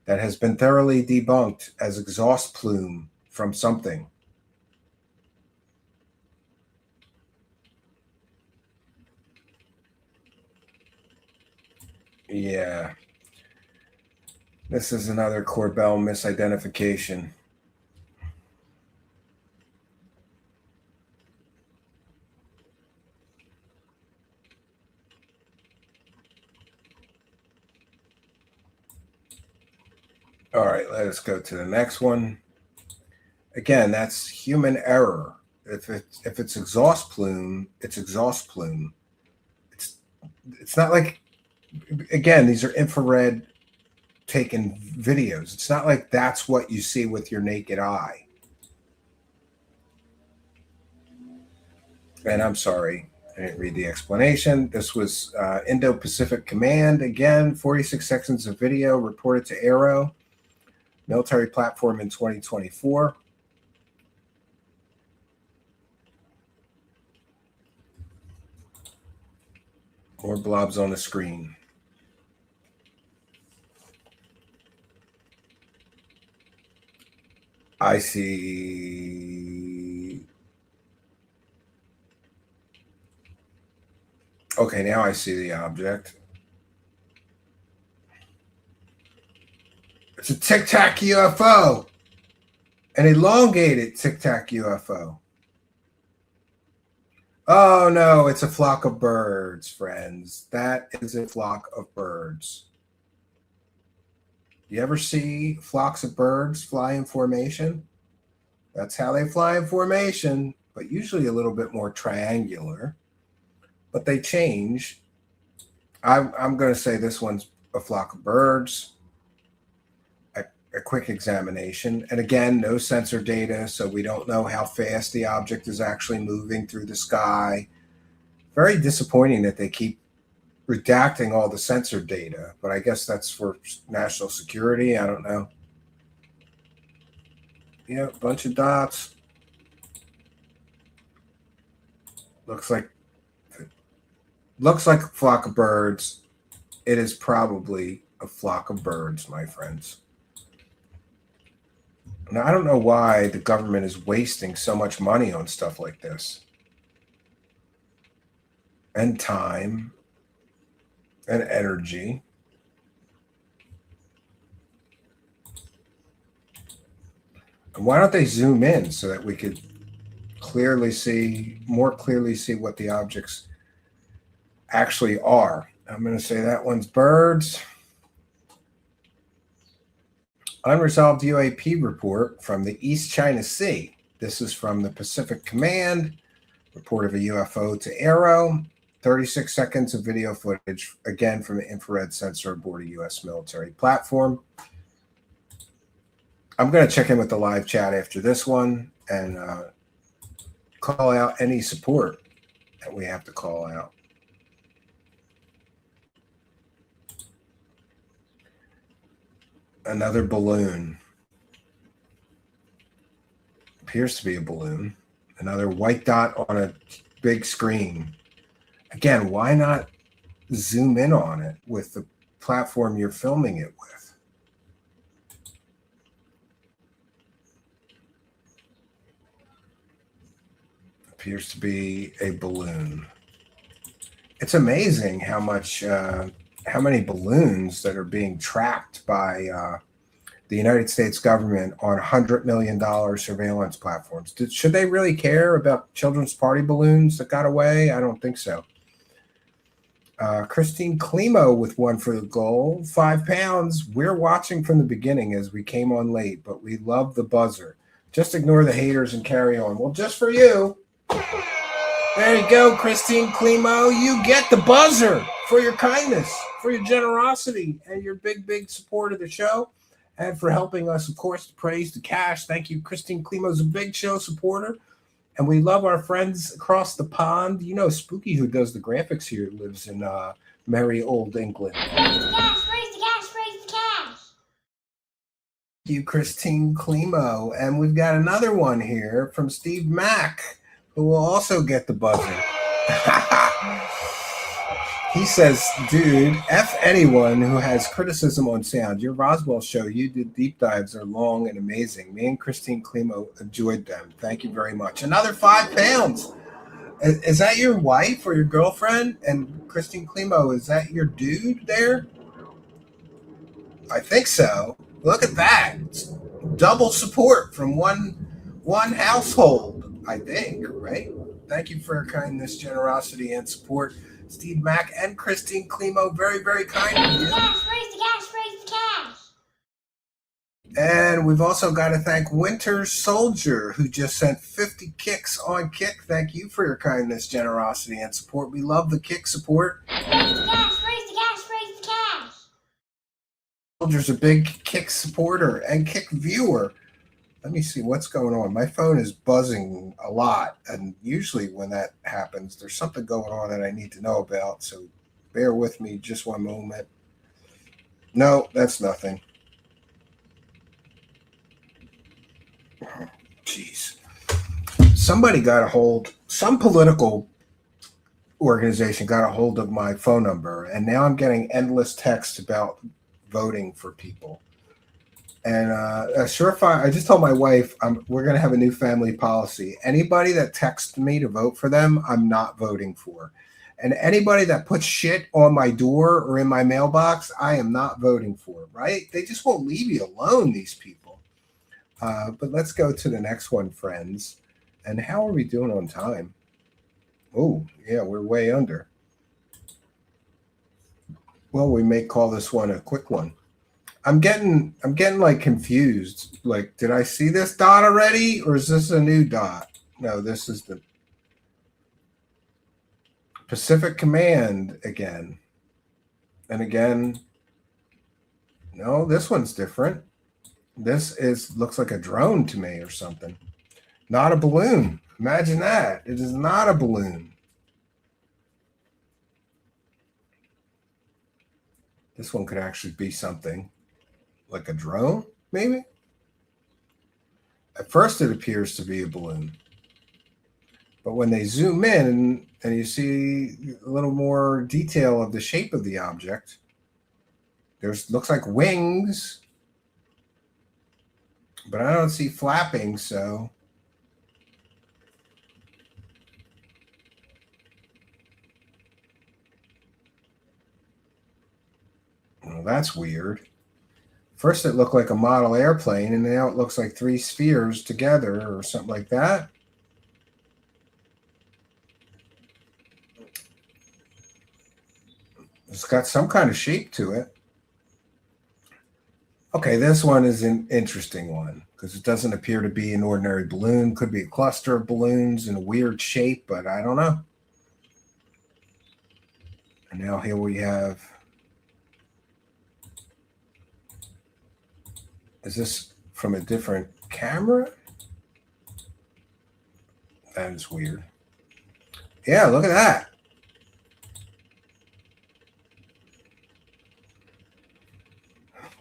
that has been thoroughly debunked as exhaust plume from something. Yeah. This is another Corbell misidentification. All right, let us go to the next one. Again, that's human error. If it's exhaust plume, it's exhaust plume. It's not like, again, these are infrared taken videos. It's not like that's what you see with your naked eye. And I'm sorry, I didn't read the explanation. This was Indo-Pacific Command. Again, 46 seconds of video reported to Aero. Military platform in 2024. More blobs on the screen. I see. Okay, now I see the object. It's a Tic Tac UFO, an elongated Tic Tac UFO. Oh no, it's a flock of birds, friends. That is a flock of birds. You ever see flocks of birds fly in formation? That's how they fly in formation, but usually a little bit more triangular. But they change. I'm going to say this one's a flock of birds. A quick examination. And again, no sensor data, so we don't know how fast the object is actually moving through the sky. Very disappointing that they keep redacting all the sensor data, but I guess that's for national security. I don't know. Yeah, a bunch of dots. Looks like a flock of birds. It is probably a flock of birds, my friends. Now, I don't know why the government is wasting so much money on stuff like this. And time. And energy. And why don't they zoom in so that we could more clearly see what the objects actually are? I'm going to say that one's birds. Unresolved UAP report from the East China Sea. This is from the Pacific Command. Report of a UFO to Arrow. 36 seconds of video footage, again from an infrared sensor aboard a U.S. military platform. I'm going to check in with the live chat after this one and call out any support that we have to call out. Another balloon. Appears to be a balloon. Another white dot on a big screen. Again, why not zoom in on it with the platform you're filming it with? Appears to be a balloon. It's amazing how many balloons that are being tracked by the United States government on $100 million surveillance platforms. Should they really care about children's party balloons that got away? I don't think so. Christine Klimo with one for the goal. 5 pounds. We're watching from the beginning as we came on late, but we love the buzzer. Just ignore the haters and carry on. Well, just for you. There you go, Christine Klimo. You get the buzzer for your kindness, for your generosity, and your big support of the show. And for helping us, of course, to praise the cash. Thank you. Christine Klimo's a big show supporter. And we love our friends across the pond. You know, Spooky, who does the graphics here, lives in merry old England. Raise the cash, raise the cash, raise the cash. Thank you, Christine Klimo. And we've got another one here from Steve Mack, who will also get the buzzer. He says, dude, F anyone who has criticism on sound. Your Roswell show, you did deep dives, are long and amazing. Me and Christine Klimo enjoyed them. Thank you very much. Another 5 pounds. Is that your wife or your girlfriend? And Christine Klimo, is that your dude there? I think so. Look at that. It's double support from one household, I think, right? Thank you for your kindness, generosity, and support. Steve Mack and Christine Klimo, very, very kind of you. Raise the cash, raise the cash, raise the cash. And we've also got to thank Winter Soldier, who just sent 50 kicks on Kick. Thank you for your kindness, generosity, and support. We love the Kick support. Raise the cash, raise the cash, raise the cash. Soldier's a big Kick supporter and Kick viewer. Let me see what's going on. My phone is buzzing a lot, and usually when that happens, there's something going on that I need to know about, so bear with me just one moment. No, that's nothing. Jeez. Somebody got a hold, some political organization got a hold of my phone number, and now I'm getting endless texts about voting for people. And Surefire, I just told my wife we're going to have a new family policy. Anybody that texts me to vote for them, I'm not voting for. And anybody that puts shit on my door or in my mailbox, I am not voting for, right? They just won't leave you alone, these people. But let's go to the next one, friends. And how are we doing on time? Oh, yeah, we're way under. Well, we may call this one a quick one. I'm getting like confused. Like, did I see this dot already, or is this a new dot? No, this is the Pacific Command again. And again, no, this one's different. This looks like a drone to me or something. Not a balloon. Imagine that. It is not a balloon. This one could actually be something like a drone, maybe? At first, it appears to be a balloon. But when they zoom in and you see a little more detail of the shape of the object, looks like wings, but I don't see flapping, so well, that's weird. First, it looked like a model airplane, and now it looks like three spheres together or something like that. It's got some kind of shape to it. Okay, this one is an interesting one because it doesn't appear to be an ordinary balloon. Could be a cluster of balloons in a weird shape, but I don't know. And now here we have, is this from a different camera? That is weird. Yeah, look at that.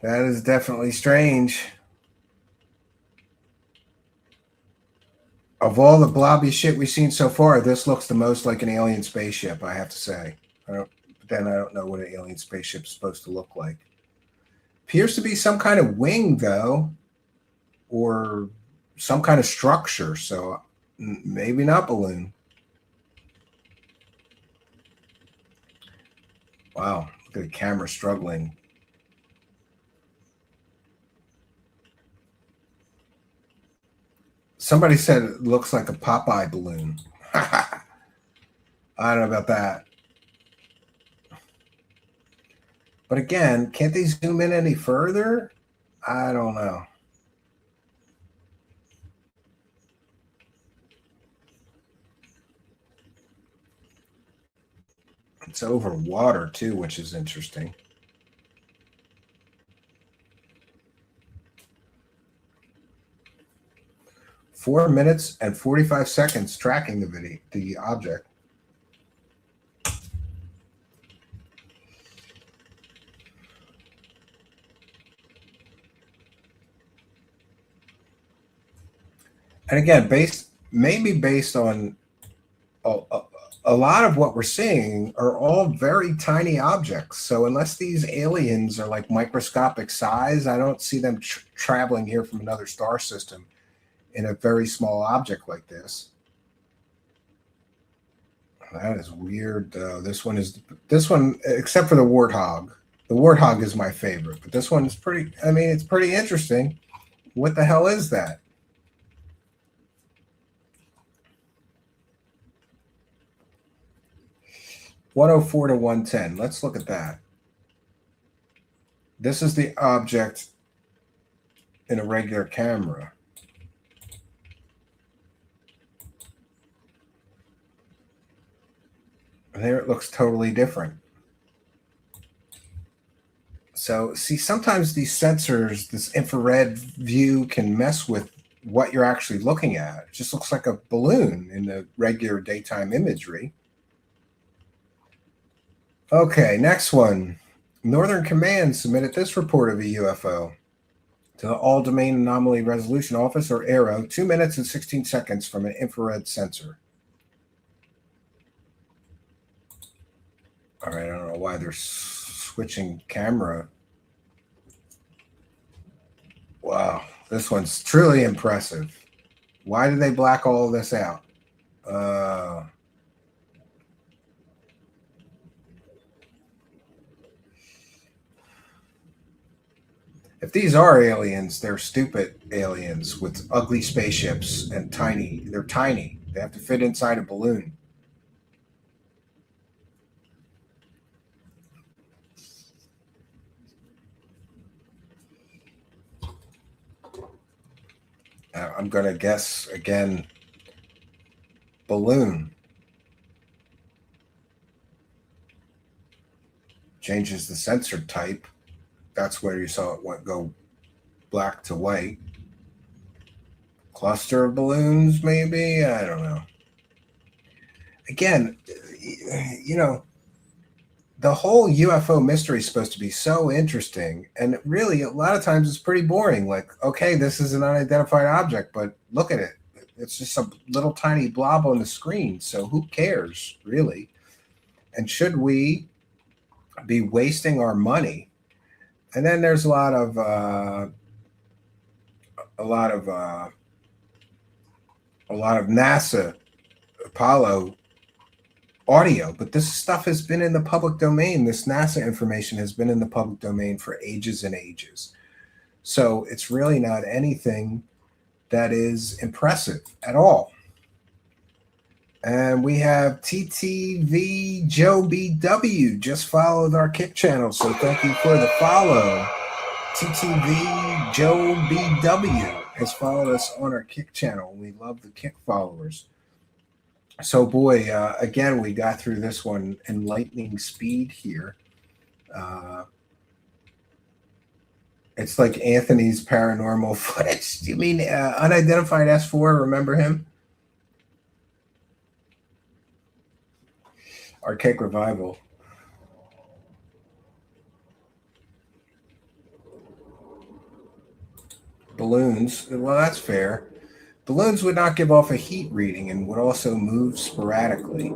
That is definitely strange. Of all the blobby shit we've seen so far, this looks the most like an alien spaceship, I have to say. But then I don't know what an alien spaceship is supposed to look like. Appears to be some kind of wing, though, or some kind of structure, so maybe not balloon. Wow, look at the camera struggling. Somebody said it looks like a Popeye balloon. I don't know about that. But again, can't they zoom in any further? I don't know. It's over water too, which is interesting. Four minutes and 45 seconds tracking the object. And again, maybe based on a lot of what we're seeing are all very tiny objects. So unless these aliens are like microscopic size, I don't see them traveling here from another star system in a very small object like this. That is weird, though. This one, except for the warthog. The warthog is my favorite, but this one is pretty. I mean, it's pretty interesting. What the hell is that? (104 to 110). Let's look at that. This is the object in a regular camera. And there it looks totally different. So, see, sometimes these sensors, this infrared view can mess with what you're actually looking at. It just looks like a balloon in the regular daytime imagery. Okay, next one. Northern Command submitted this report of a UFO to the All Domain Anomaly Resolution Office, or ARROW, 2 minutes and 16 seconds from an infrared sensor. All right, I don't know why they're switching camera. Wow, this one's truly impressive. Why did they black all of this out? If these are aliens, they're stupid aliens with ugly spaceships and tiny. They're tiny. They have to fit inside a balloon. I'm going to guess again, balloon. Changes the sensor type. That's where you saw it go black to white. Cluster of balloons, maybe? I don't know. Again, you know, the whole UFO mystery is supposed to be so interesting. And really, a lot of times it's pretty boring. Like, okay, this is an unidentified object, but look at it. It's just a little tiny blob on the screen. So who cares, really? And should we be wasting our money? And then there's a lot of NASA Apollo audio, but this stuff has been in the public domain. This NASA information has been in the public domain for ages and ages. So it's really not anything that is impressive at all. And we have TTV Joe BW just followed our Kick channel. So thank you for the follow. TTV Joe BW has followed us on our Kick channel. We love the Kick followers. So boy, again, we got through this one in lightning speed here. It's like Anthony's paranormal footage. You mean unidentified S4? Remember him? Archaic Revival. Balloons. Well, that's fair. Balloons would not give off a heat reading and would also move sporadically.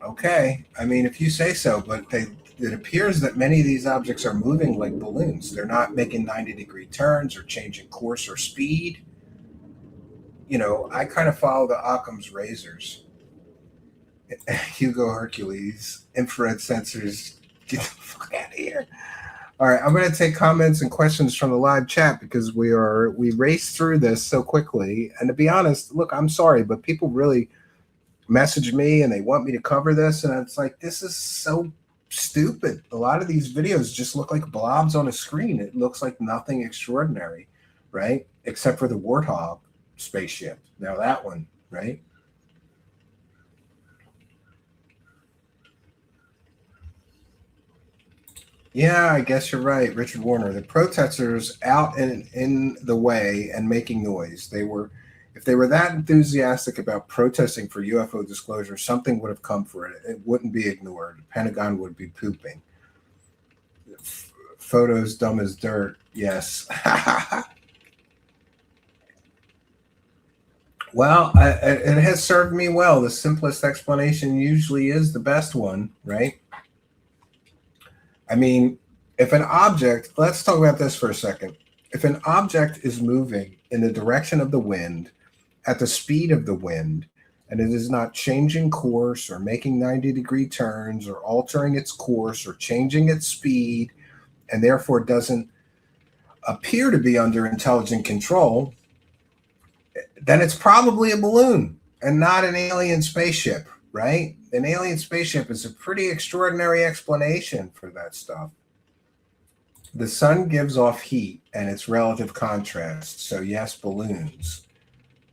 Okay. I mean, if you say so, but it appears that many of these objects are moving like balloons. They're not making 90-degree turns or changing course or speed. You know, I kind of follow the Occam's razors. Hugo Hercules, infrared sensors. Get the fuck out of here. All right, I'm going to take comments and questions from the live chat because we raced through this so quickly. And to be honest, look, I'm sorry, but people really message me and they want me to cover this. And it's like, this is so stupid. A lot of these videos just look like blobs on a screen. It looks like nothing extraordinary, right? Except for the Warthog spaceship. Now that one, right? Yeah, I guess you're right, Richard Warner. The protesters out in the way and making noise. If they were that enthusiastic about protesting for UFO disclosure, something would have come for it. It wouldn't be ignored. The Pentagon would be pooping. Photos dumb as dirt. Yes. Well, it has served me well. The simplest explanation usually is the best one, right? I mean, if an object, let's talk about this for a second. If an object is moving in the direction of the wind at the speed of the wind, and it is not changing course or making 90-degree turns or altering its course or changing its speed, and therefore doesn't appear to be under intelligent control, then it's probably a balloon and not an alien spaceship. Right? An alien spaceship is a pretty extraordinary explanation for that stuff. The sun gives off heat and its relative contrast. So yes, balloons.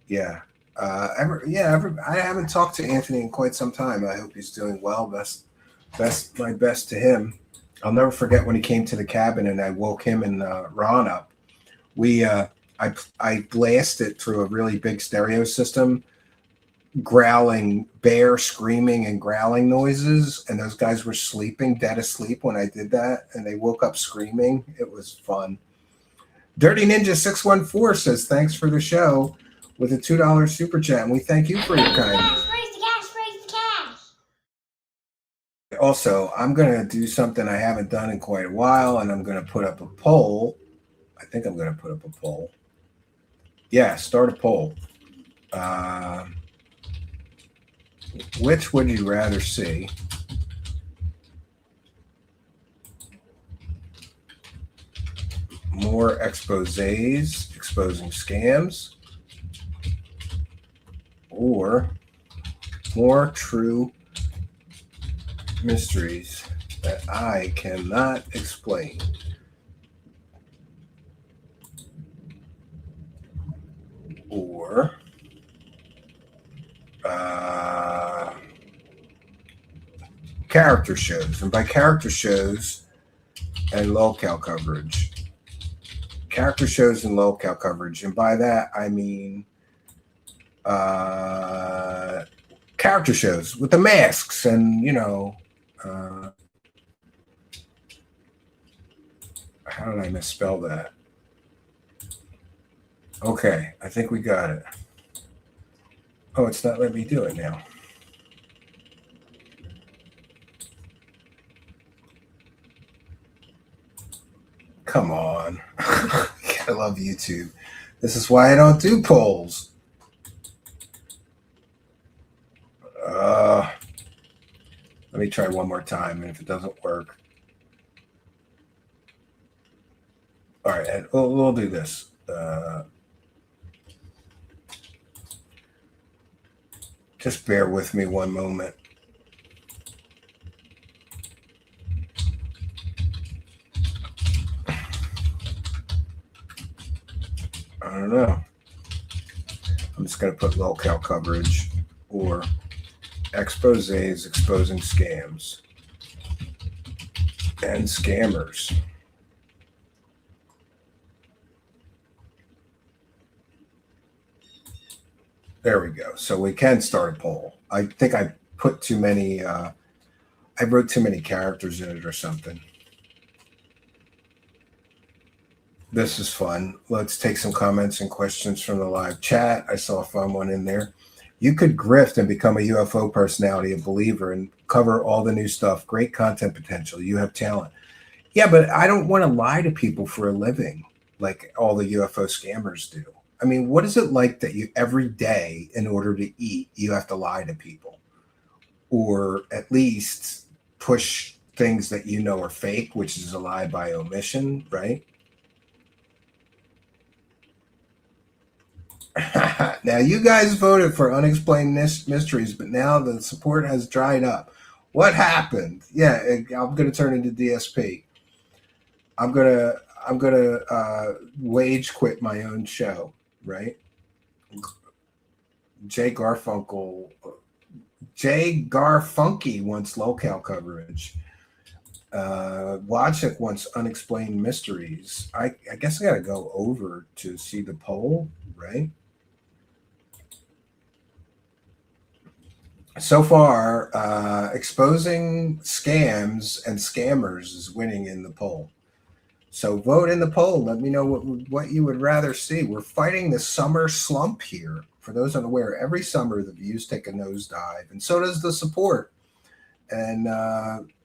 Yeah. I haven't talked to Anthony in quite some time. I hope he's doing well. My best to him. I'll never forget when he came to the cabin and I woke him and Ron up. I blasted through a really big stereo system, growling, bear screaming and growling noises, and those guys were sleeping, dead asleep when I did that, and they woke up screaming. It was fun. Dirty Ninja 614 says thanks for the show with a $2 super chat, and we thank you for your kindness. Raise the gas, raise the cash. Also, I'm going to do something I haven't done in quite a while, and I'm going to put up a poll. I think I'm going to put up a poll. Yeah, start a poll. Which would you rather see? more exposés exposing scams, or more true mysteries that I cannot explain. Or character shows. And by character shows and locale coverage. Character shows and locale coverage. And by that, I mean character shows with the masks and, how did I misspell that? Okay, I think we got it. Oh, it's not letting me do it now. Come on. I love YouTube. This is why I don't do polls. Let me try one more time, and if it doesn't work. All right, and we'll do this. Just bear with me one moment. I don't know. I'm just going to put locale coverage or exposés exposing scams and scammers. There we go. So we can start a poll. I think I put too many, I wrote too many characters in it or something. This is fun. Let's take some comments and questions from the live chat. I saw a fun one in there. You could grift and become a UFO personality, a believer, and cover all the new stuff. Great content potential. You have talent. Yeah, but I don't want to lie to people for a living like all the UFO scammers do. I mean, what is it like that you every day, in order to eat, you have to lie to people, or at least push things that you know are fake, which is a lie by omission, right? Now, you guys voted for unexplained mysteries, but now the support has dried up. What happened? Yeah, I'm going to turn into DSP. I'm gonna wage quit my own show, right? Jay Garfunky wants locale coverage. Wojcik wants unexplained mysteries. I guess I got to go over to see the poll, right? So far, exposing scams and scammers is winning in the poll. So vote in the poll. Let me know what you would rather see. We're fighting the summer slump here. For those unaware, every summer the views take a nosedive, and so does the support. And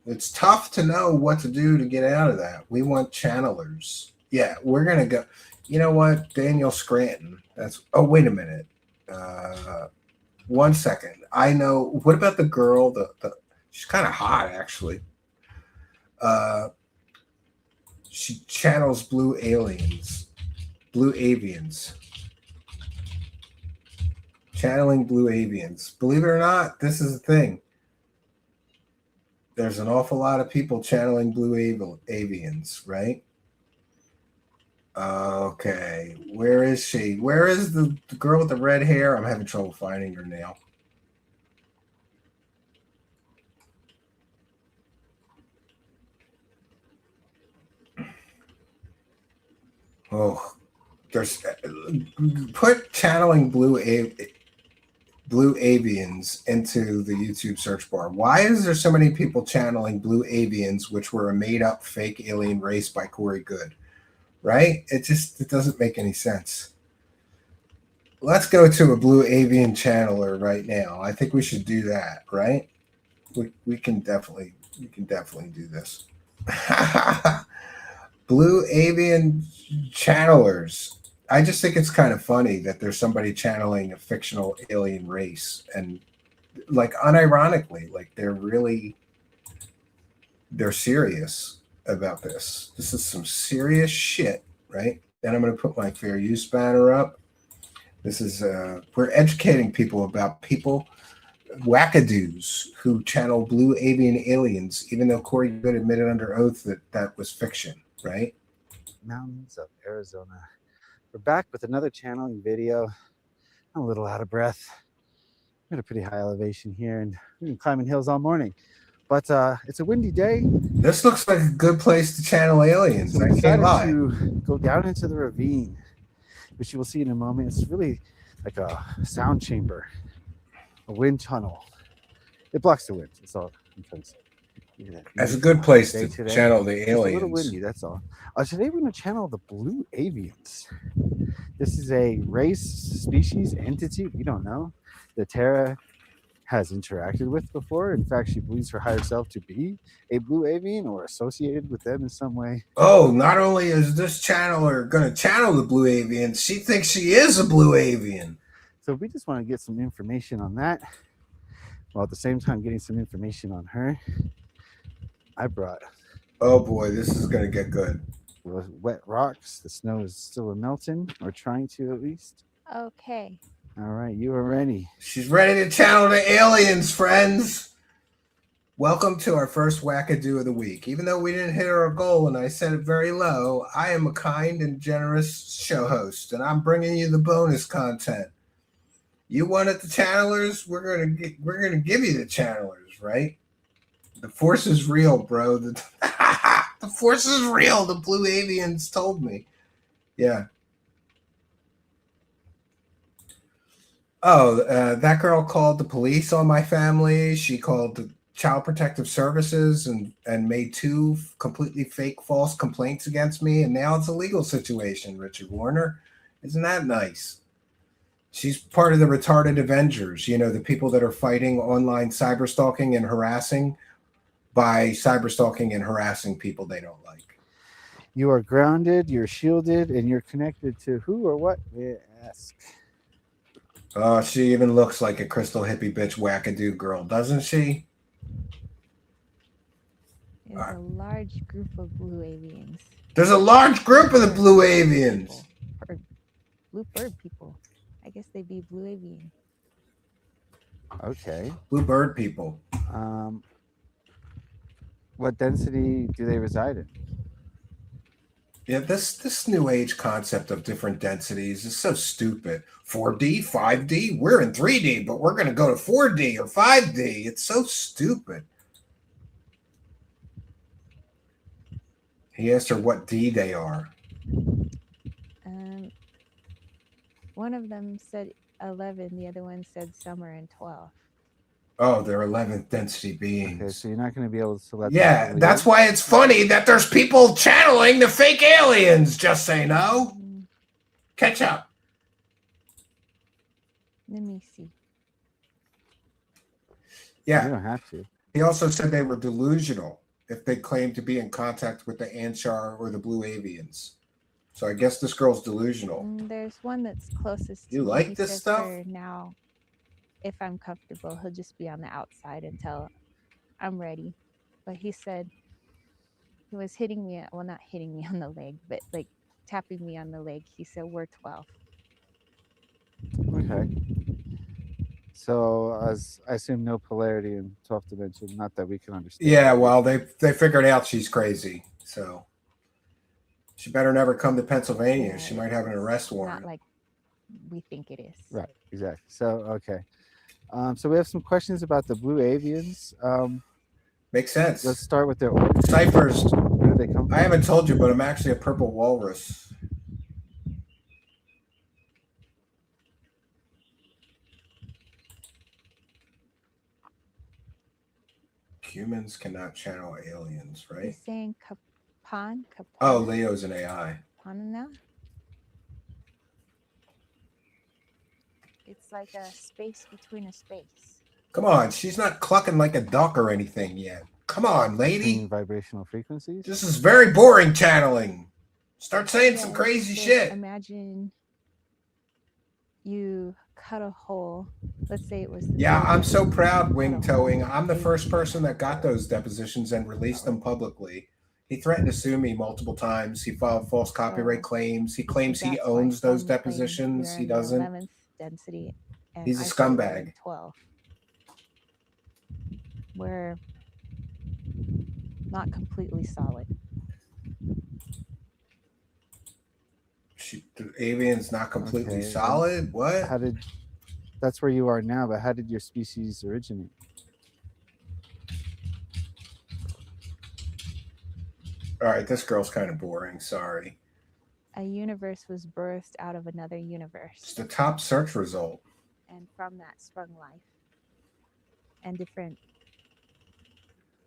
it's tough to know what to do to get out of that. We want channelers. Yeah, we're going to go. You know what? Daniel Scranton. Oh, wait a minute. 1 second. I know. What about the girl? She's kind of hot, actually. She channels blue avians. Channeling blue avians. Believe it or not, this is a thing. There's an awful lot of people channeling blue avians, right? Okay, where is she? Where is the girl with the red hair? I'm having trouble finding her now. Oh, there's put channeling blue avians into the YouTube search bar. Why is there so many people channeling blue avians, which were a made-up fake alien race by Corey Good? Right? It doesn't make any sense. Let's go to a blue avian channeler right now. I think we should do that, right? We can definitely do this. Blue avian channelers. I just think it's kind of funny that there's somebody channeling a fictional alien race, and like unironically, like they're serious about this. This is some serious shit right? Then I'm going to put my fair use banner up. This is we're educating people about people wackadoos who channel blue avian aliens, even though Corey Good admitted under oath that that was fiction, right? Mountains of Arizona. We're back with another channeling video. I'm a little out of breath. We're at a pretty high elevation here, and we've been climbing hills all morning. But it's a windy day. This looks like a good place to channel aliens. So we I can't decided lie. to go down into the ravine, which you will see in a moment. It's really like a sound chamber, a wind tunnel. It blocks the wind. That's all I'm trying to say. That's a good place to today. channel the It's a aliens. little windy, that's all. Today we're going to channel the blue avians. This is a race, species, entity we don't know that Tara has interacted with before. In fact, she believes her higher self to be a blue avian or associated with them in some way. Oh, not only is this channeler going to channel the blue avian, she thinks she is a blue avian. So we just want to get some information on that, while at the same time getting some information on her. I brought, oh boy, this is going to get good. Wet rocks. The snow is still melting, or trying to at least. Okay. All right, you are ready. She's ready to channel the aliens, friends. Welcome to our first wackadoo of the week. Even though we didn't hit our goal and I set it very low, I am a kind and generous show host, and I'm bringing you the bonus content. You wanted the channelers? We're gonna give you the channelers, right? The force is real, bro. The force is real. The blue avians told me. Yeah. Oh, that girl called the police on my family. She called the Child Protective Services and made 2 completely fake false complaints against me. And now it's a legal situation, Richard Warner. Isn't that nice? She's part of the retarded Avengers, you know, the people that are fighting online cyberstalking and harassing by cyberstalking and harassing people they don't like. You are grounded, you're shielded, and you're connected to who or what? We ask. Oh, she even looks like a crystal hippie bitch wackadoo girl, doesn't she? There's a large group of blue avians. There's a large group of the blue avians. Or blue bird people. I guess they'd be blue avian. Okay. Blue bird people. What density do they reside in? Yeah, this new age concept of different densities is so stupid. 4D, 5D, we're in 3D, but we're going to go to 4D or 5D. It's so stupid. He asked her what D they are. One of them said 11. The other one said somewhere in 12. Oh, they're 11th density beings. Okay, so you're not going to be able to select. Yeah, that's why it's funny that there's people channeling the fake aliens, just say no. Catch up. Let me see. You Yeah, don't have to. he also said they were delusional if they claimed to be in contact with the Anshar or the Blue Avians. So I guess this girl's delusional. There's one that's closest to You me. like He this says stuff? for now, if I'm comfortable, he'll just be on the outside until I'm ready. But he said he was hitting me, well, not hitting me on the leg, but like tapping me on the leg. He said, we're 12. Okay. So as I assume no polarity in 12th dimension, not that we can understand. Yeah, well, they figured out she's crazy. So she better never come to Pennsylvania. Yeah, She might have an arrest Not warrant. like we think it is. Right, exactly. So, okay. So we have some questions about the blue avians. Makes sense. Let's start with their origin. Ciphers. Where do they come from? I haven't told you, but I'm actually a purple walrus. Humans cannot channel aliens, right? He's saying Kapan. Oh, Leo's an AI. Kapanana. It's like a space between a space. Come on, she's not clucking like a duck or anything yet. Come on, lady. Between vibrational frequencies. This is very boring channeling. Start saying some Yeah, crazy so shit. Imagine you cut a hole. Let's say it was. Yeah, I'm so proud, Wing Towing. I'm the first person that got those depositions and released them publicly. He threatened to sue me multiple times. He filed false copyright So claims. He claims he that's why owns those some claim depositions. we're He in the doesn't. 11th density, and He's a I say we're scumbag. in 12. We're not completely solid. The alien's not completely Okay, and solid. What? how did? That's where you are now, but how did your species originate? All right, this girl's kind of boring. Sorry. A universe was birthed out of another It's universe, the top search result. and from that sprung life and different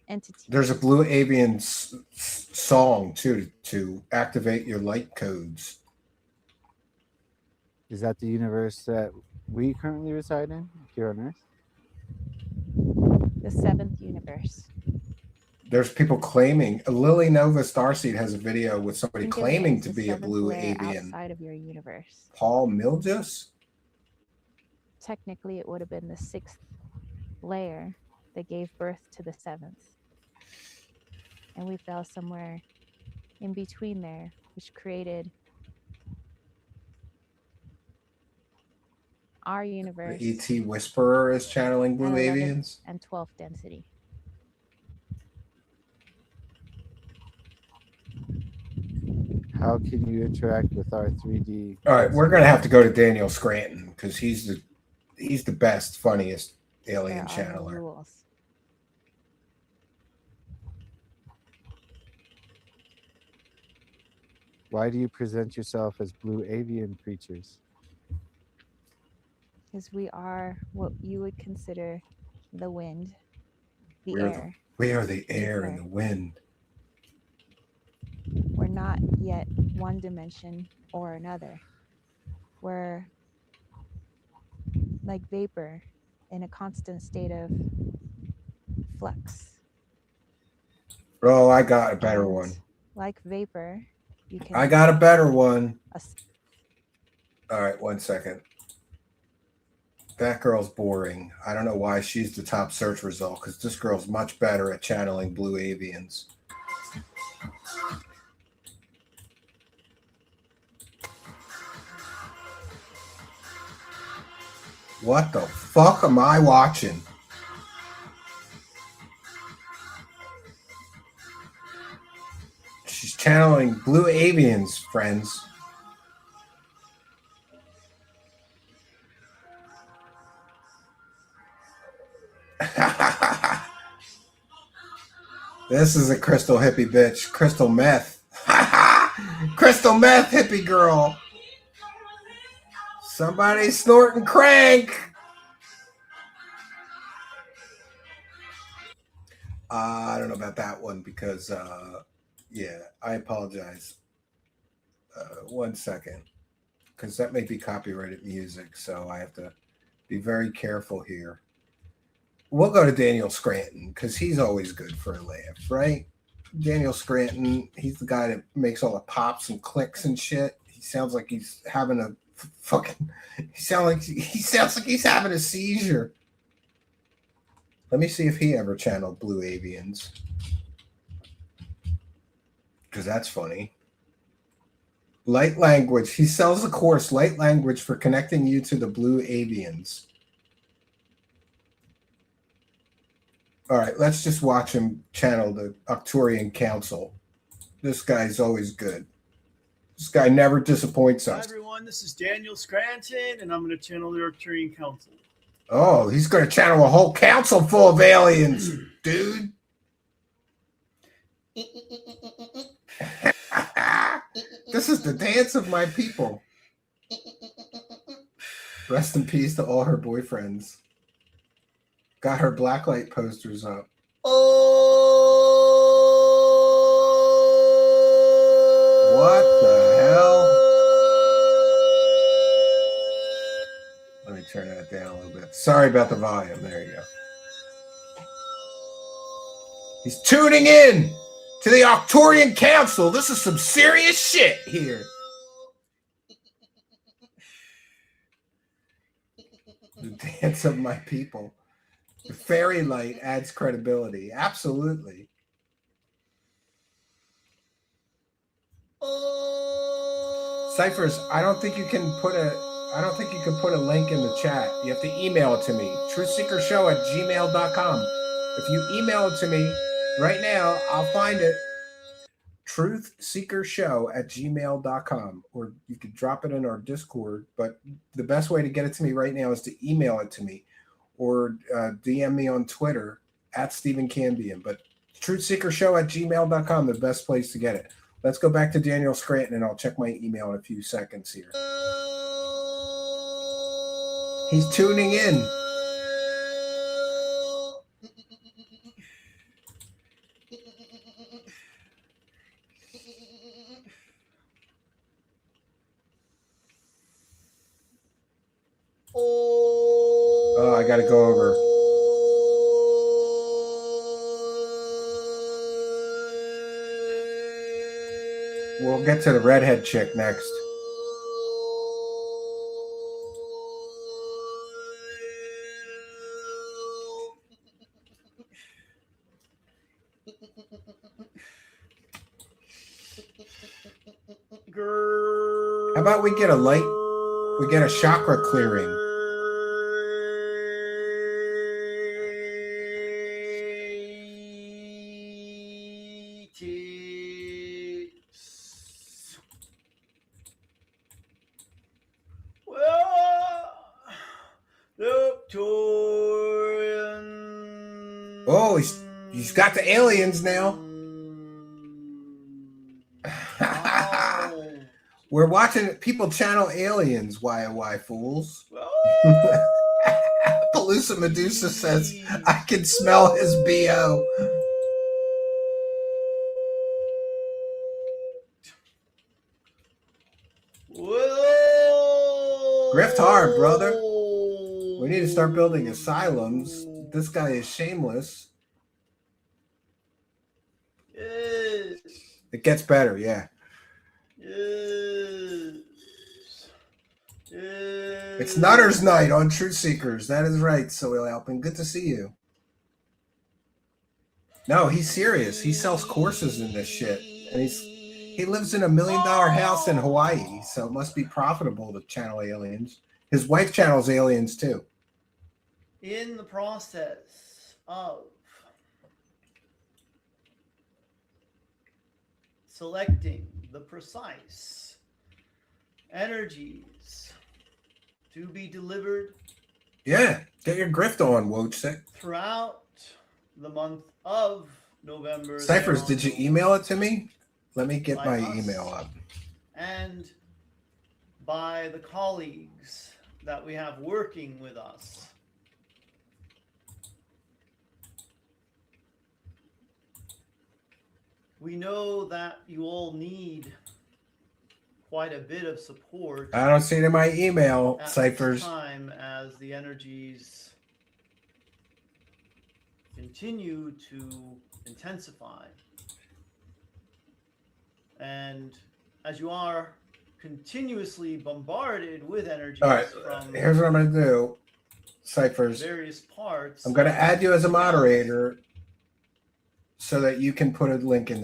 entities. There's a Blue Avian song too to activate your light codes. Is that the universe that we currently reside in here on Earth? The 7th universe. There's people claiming. Lily Nova Starseed has a video with somebody Think of it claiming as to the be a 7th Blue layer Avian. outside of your universe. Paul Milgus? Technically, it would have been the 6th layer that gave birth to the 7th. And we fell somewhere in between there, which created our universe. The ET Whisperer is channeling Blue at 11th Avians. and 12th density. How can you interact with our 3D? All right, we're gonna have to go to Daniel Scranton because he's the best, funniest alien There are no channeler. rules. Why do you present yourself as blue avian creatures? Because we are what you would consider the wind, the We air. We are the air ether. and the wind. We're not yet one dimension or another. We're like vapor in a constant state of flux. Oh, I got a better And one. like vapor, you can. I got a better one. All right, 1 second. That girl's boring. I don't know why she's the top search result because this girl's much better at channeling Blue Avians. What the fuck am I watching? She's channeling Blue Avians, friends. This is a crystal hippie bitch. Crystal meth. Crystal meth hippie girl. Somebody snorting crank. I don't know about that one because, yeah, I apologize. 1 second. Because that may be copyrighted music, so I have to be very careful here. We'll go to Daniel Scranton because he's always good for a laugh, right? Daniel Scranton, he's the guy that makes all the pops and clicks and shit. He sounds like he's having a fucking. He sounds like he's having a seizure. Let me see if he ever channeled Blue Avians, because that's funny. Light language. He sells a course, Light Language, for connecting you to the Blue Avians. All right, let's just watch him channel the Arcturian Council. This guy's always good. This guy never disappoints Hi, us. everyone. This is Daniel Scranton, and I'm going to channel the Arcturian Council. Oh, he's going to channel a whole council full of aliens, dude. This is the dance of my people. Rest in peace to all her boyfriends. Got her blacklight posters up. What the hell? Let me turn that down a little bit. Sorry about the volume. There you go. He's tuning in to the Arcturian Council. This is some serious shit here. The dance of my people. The fairy light adds credibility. Absolutely. Ciphers, I don't think you can put a link in the chat. You have to email it to me. truthseekershow@gmail.com. If you email it to me right now, I'll find it. truthseekershow@gmail.com, or you could drop it in our Discord, but the best way to get it to me right now is to email it to me or DM me on Twitter @StephenCambian. But truthseekershow@gmail.com, the best place to get it. Let's go back to Daniel Scranton, and I'll check my email in a few seconds here. He's tuning in. Oh, I got to go over. We'll get to the redhead chick next. How about we get a light? We get a chakra clearing. Oh, he's got the aliens now. We're watching people channel aliens, why fools. Palooza Medusa says, I can smell his BO. Grift hard, brother. We need to start building asylums. This guy is shameless. It gets better, yeah. It's Nutter's Night on Truth Seekers. That is right, Soil Alpin. Good to see you. No, he's serious. He sells courses in this shit. And he lives in $1 million house in Hawaii, so it must be profitable to channel aliens. His wife channels aliens too. In the process of selecting the precise energies to be delivered. Yeah, get your grift on, Wojcik. Throughout the month of November. Ciphers, did you email it to me? Let me get my email up. And by the colleagues that we have working with us. We know that you all need quite a bit of support. I don't see it in my email, Ciphers. Time as the energies continue to intensify. And as you are continuously bombarded with energies all right, from here's what I'm going to do, Ciphers. Various parts. I'm going to add you as a moderator so that you can put the link in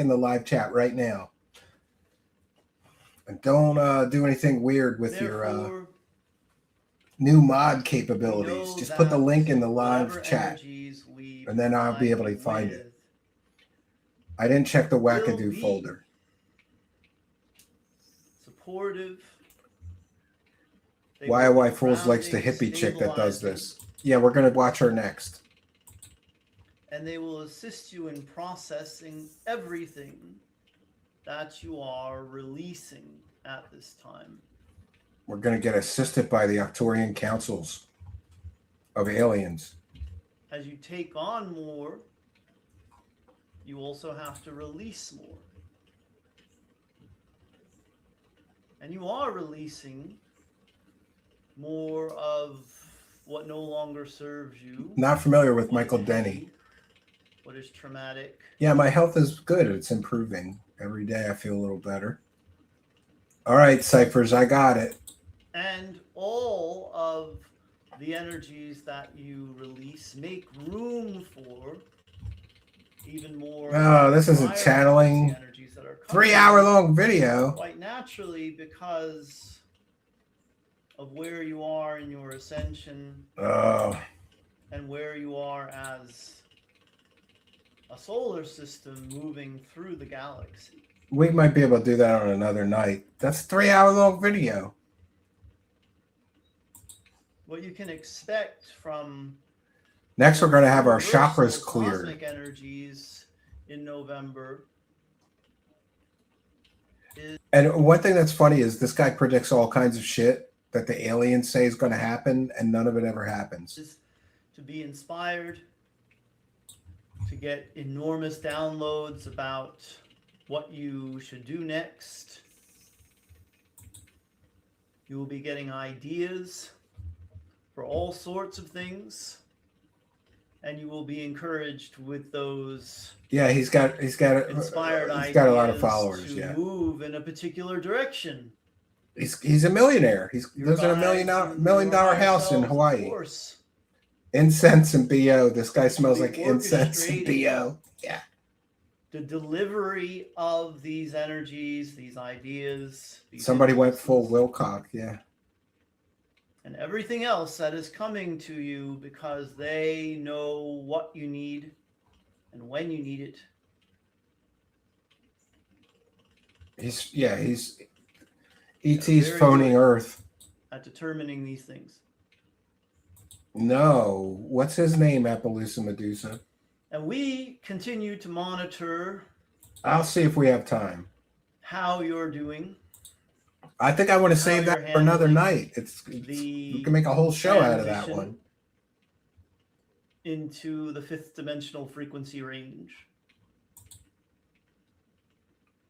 the live chat right now. And don't do anything weird with your new mod capabilities. Just put the link in the live chat, and then I'll be able to find it. I didn't check the wackadoo folder. Supportive. Why Fools likes the hippie chick that does this. Yeah, we're going to watch her next. And they will assist you in processing everything that you are releasing at this time. We're going to get assisted by the Arcturian councils of aliens. As you take on more, you also have to release more. And you are releasing more of what no longer serves you. Not familiar with Michael Denny. What is traumatic. Yeah, my health is good. It's improving. Every day I feel a little better. All right, Ciphers, I got it. And all of the energies that you release make room for even more. Oh, this isn't channeling. Energies that are coming 3-hour long video. quite naturally because of where you are in your ascension Oh, and where you are as a solar system moving through the galaxy. we might be able to do that on another night. That's a 3-hour long video. What you can expect from Next, we're going to have our universal chakras cleared. cosmic energies in November. And one thing that's funny is this guy predicts all kinds of shit that the aliens say is going to happen, and none of it ever happens. Is to be inspired, to get enormous downloads about what you should do next. You will be getting ideas for all sorts of things, and you will be encouraged with those Yeah, he's got inspired he's ideas got a lot of followers. to Yeah, move in a particular direction. he's a millionaire. He Your lives in a guides and million dollar your higher house in selves, of Hawaii. course, Incense and bo. This guy smells be like incense and orchestrating bo. Yeah. the delivery of these energies, these ideas. These Somebody went full impulses, Wilcock. Yeah. and everything else that is coming to you because they know what you need and when you need it. He's ET's very phoning good. Earth. At determining these things. No, what's his name? Appaloosa Medusa. And we continue to monitor I'll see if we have time. how you're doing. I think I want to How save that you're for another handling night. We the can make a whole show out of that transition one. into the fifth dimensional frequency range.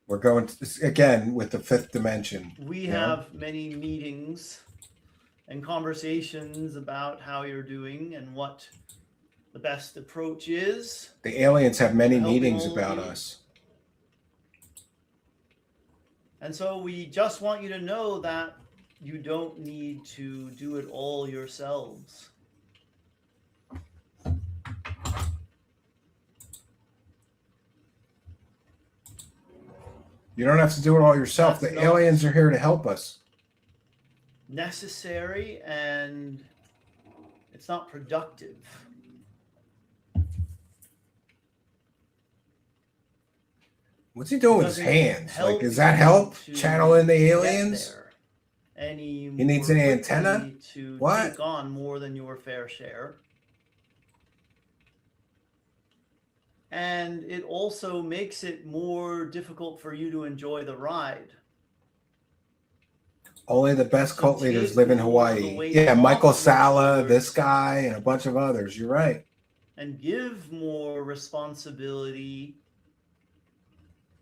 We're going to, again with the fifth dimension. We Yeah. have many meetings and conversations about how you're doing and what the best approach is. The aliens have many Helping meetings all of about you. us. And so we just want you to know that you don't need to do it all yourselves. You don't have to do it all yourself. That's The not- aliens are here to help us. Necessary, and it's not productive. What's he doing with his Doesn't hands? help Like, does that you help to channeling the get aliens? there any He needs more an antenna? quickly to What? take on more than your fair share. And it also makes it more difficult for you to enjoy the ride. Only the best To cult leaders take live in more of the Hawaii. weight Yeah, off Michael of your Sala, shoulders. this guy, and a bunch of others. You're right. And give more responsibility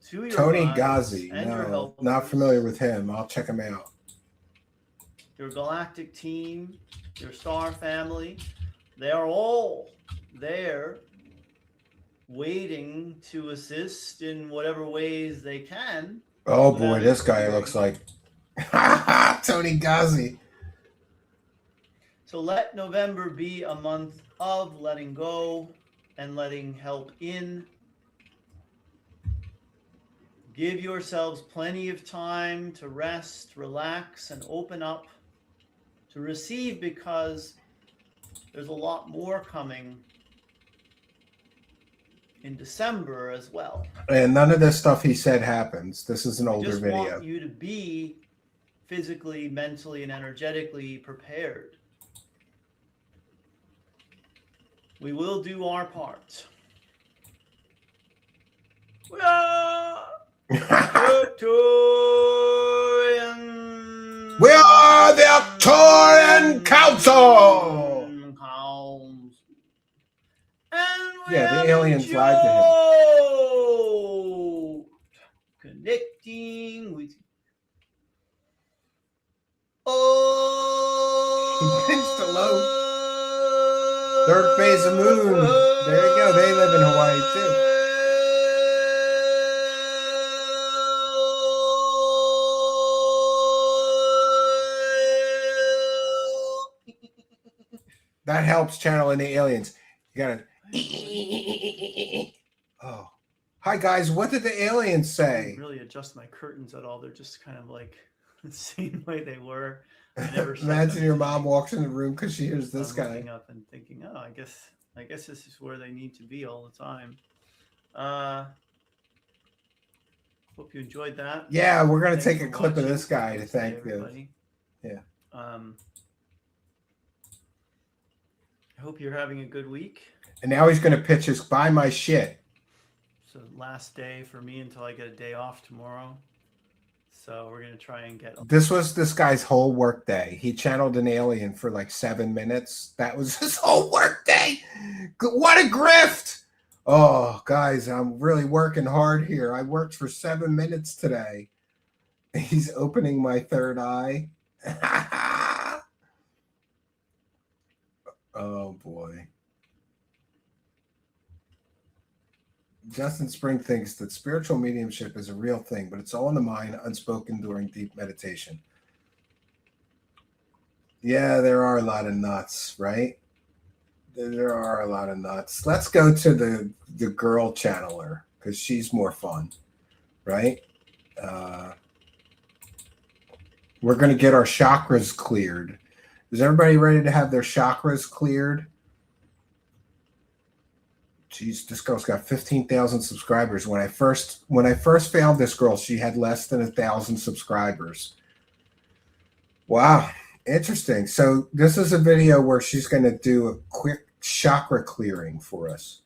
to your Tony guides Ghazi. and your No, helpers, not familiar with him. I'll check him out. your galactic team, your star family. They are all there waiting to assist in whatever ways they can. Oh without boy, this guy interfering. looks like Tony Ghazi. So let November be a month of letting go and letting help in. Give yourselves plenty of time to rest, relax, and open up to receive, because there's a lot more coming in December as well. And none of this stuff he said happens. This is an I older just video. want you to be physically, mentally, and energetically prepared. We will do our part. We are Victorian. We are the Arcturian Council! And we Yeah, the have aliens lied to him. enjoyed connecting with you. Oh, He pinched a low. Third phase of moon. There you go. They live in Hawaii too. That helps channeling the aliens. You gotta. Oh, Hi guys, what did the aliens I say? didn't really adjust my curtains at all. They're just kind of like the same way they were. I never shut Imagine them your today. mom walks in the room because she hears So this I'm guy. looking up and thinking, oh, I guess this is where they need to be all the time. Hope you enjoyed that. Yeah, we're gonna Thanks take for a clip of watching. this guy to Namaste, thank you. everybody. Yeah. I hope you're having a good week. And now he's gonna pitch us buy my shit. So last day for me until I get a day off tomorrow. So we're gonna try and get. This was this guy's whole work day. He channeled an alien for like 7 minutes. That was his whole work day. What a grift! Oh, guys, I'm really working hard here. I worked for 7 minutes today. He's opening my third eye. Oh boy. Justin Spring thinks that spiritual mediumship is a real thing, but it's all in the mind, unspoken during deep meditation. Yeah, there are a lot of nuts, right? There are a lot of nuts. Let's go to the girl channeler because she's more fun, right? We're going to get our chakras cleared. Is everybody ready to have their chakras cleared? Jeez, this girl's got 15,000 subscribers. When I first found this girl, she had less than 1,000 subscribers. Wow, interesting. So this is a video where she's going to do a quick chakra clearing for us.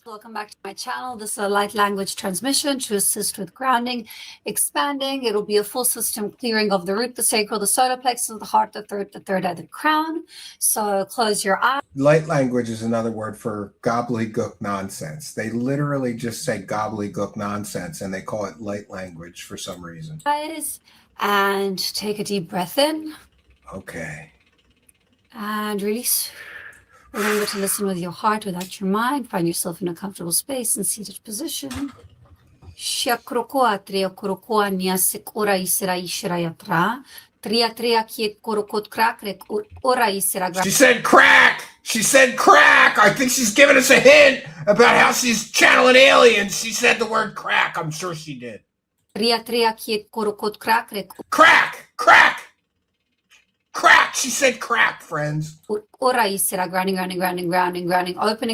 Welcome back to my channel. This is a light language transmission to assist with grounding, expanding. It'll be a full system clearing of the root, the sacral, the solar plexus, the heart, the third eye, the crown. So close your eyes. Light language is another word for gobbledygook nonsense. They literally just say gobbledygook nonsense and they call it light language for some reason. And take a deep breath in. Okay. And release. Remember to listen with your heart without your mind. Find yourself in a comfortable space in seated position. She said crack. She said crack. I think she's giving us a hint about how she's channeling aliens. She said the word crack. I'm sure she did. Crack. Crack. She said crack, friends. Grounding, opening, grounding, opening, grounding, expanding,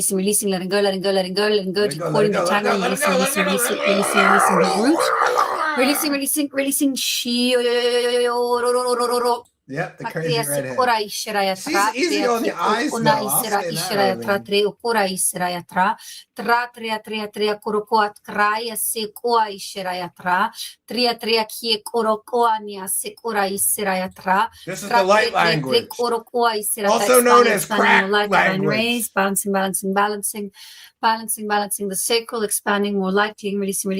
releasing, letting go, decoding the channeling, releasing the root, releasing, Yep, the crazy redhead. She's easy on the eyes, though. I'll say that. This is the light language, also known as crack language. Balancing the sacral, expanding more lightly, releasing.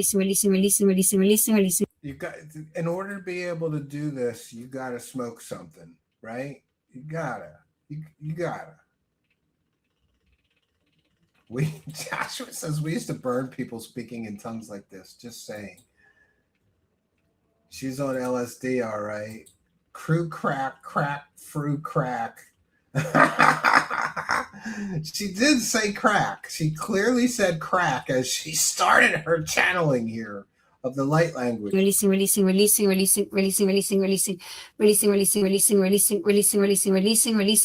You got, in order to be able to do this, you gotta smoke something, right? You gotta. Joshua says we used to burn people speaking in tongues like this. Just saying. She's on LSD, all right. Crew crack, fruit crack. She did say crack. She clearly said crack as she started her channeling here of the light language. Releasing.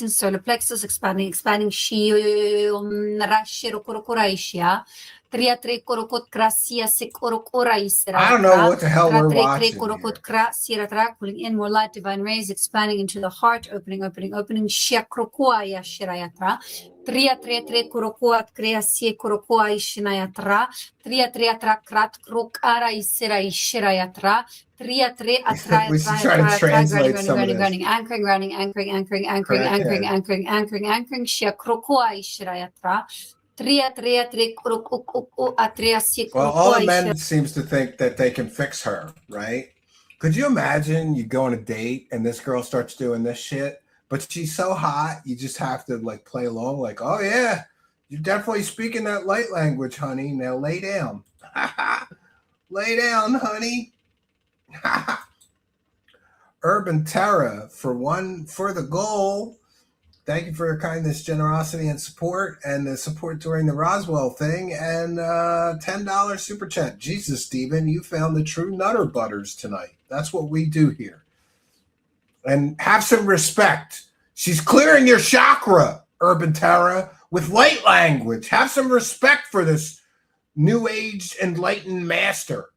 Solar plexus, expanding. I don't know what the hell we're watching here. Pulling in more light, divine rays, expanding into the heart, opening. We should try to translate some of this. Anchoring. Well, all the men seems to think that they can fix her, right? Could you imagine you go on a date and this girl starts doing this shit, but she's so hot, you just have to like play along like, oh yeah, you're definitely speaking that light language, honey. Now lay down. Lay down, honey. Urban Terra for the goal. Thank you for your kindness, generosity, and support, and the support during the Roswell thing, and $10 super chat. Jesus, Stephen, you found the true Nutter Butters tonight. That's what we do here. And have some respect. She's clearing your chakra, Urban Terra, with light language. Have some respect for this New Age enlightened master.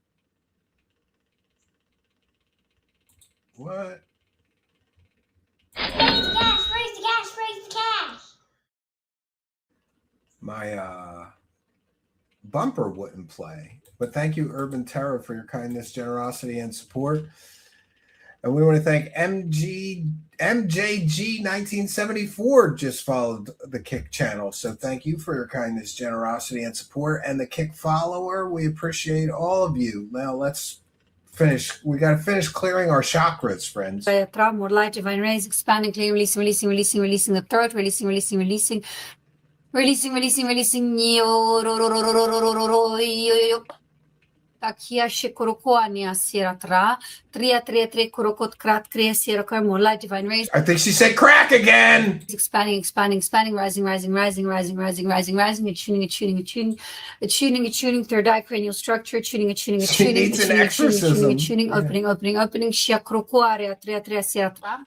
What? Raise the cash, raise the cash, raise the cash. My bumper wouldn't play. But thank you, Urban Terror, for your kindness, generosity, and support. And we want to thank MJG1974 just followed the Kick channel. So thank you for your kindness, generosity, and support. And the Kick follower, we appreciate all of you. Now let's finish. We got to finish clearing our chakras, friends. More light, divine rays, expanding, clearing, releasing, releasing, releasing, releasing the throat, releasing, releasing, releasing, releasing, releasing, releasing. Takia shikorokoania sieratra, tria korokot krat krea sieraka, more light, divine rays. I think she said crack again. Expanding, expanding, expanding, rising, rising, rising, rising, rising, rising, rising, attuning, attuning, attuning, attuning, attuning, third eye cranial structure, attuning, attuning, She attuning, needs an attuning, exorcism. attuning, opening, opening, opening, shiakrokoarea, tria sieratra.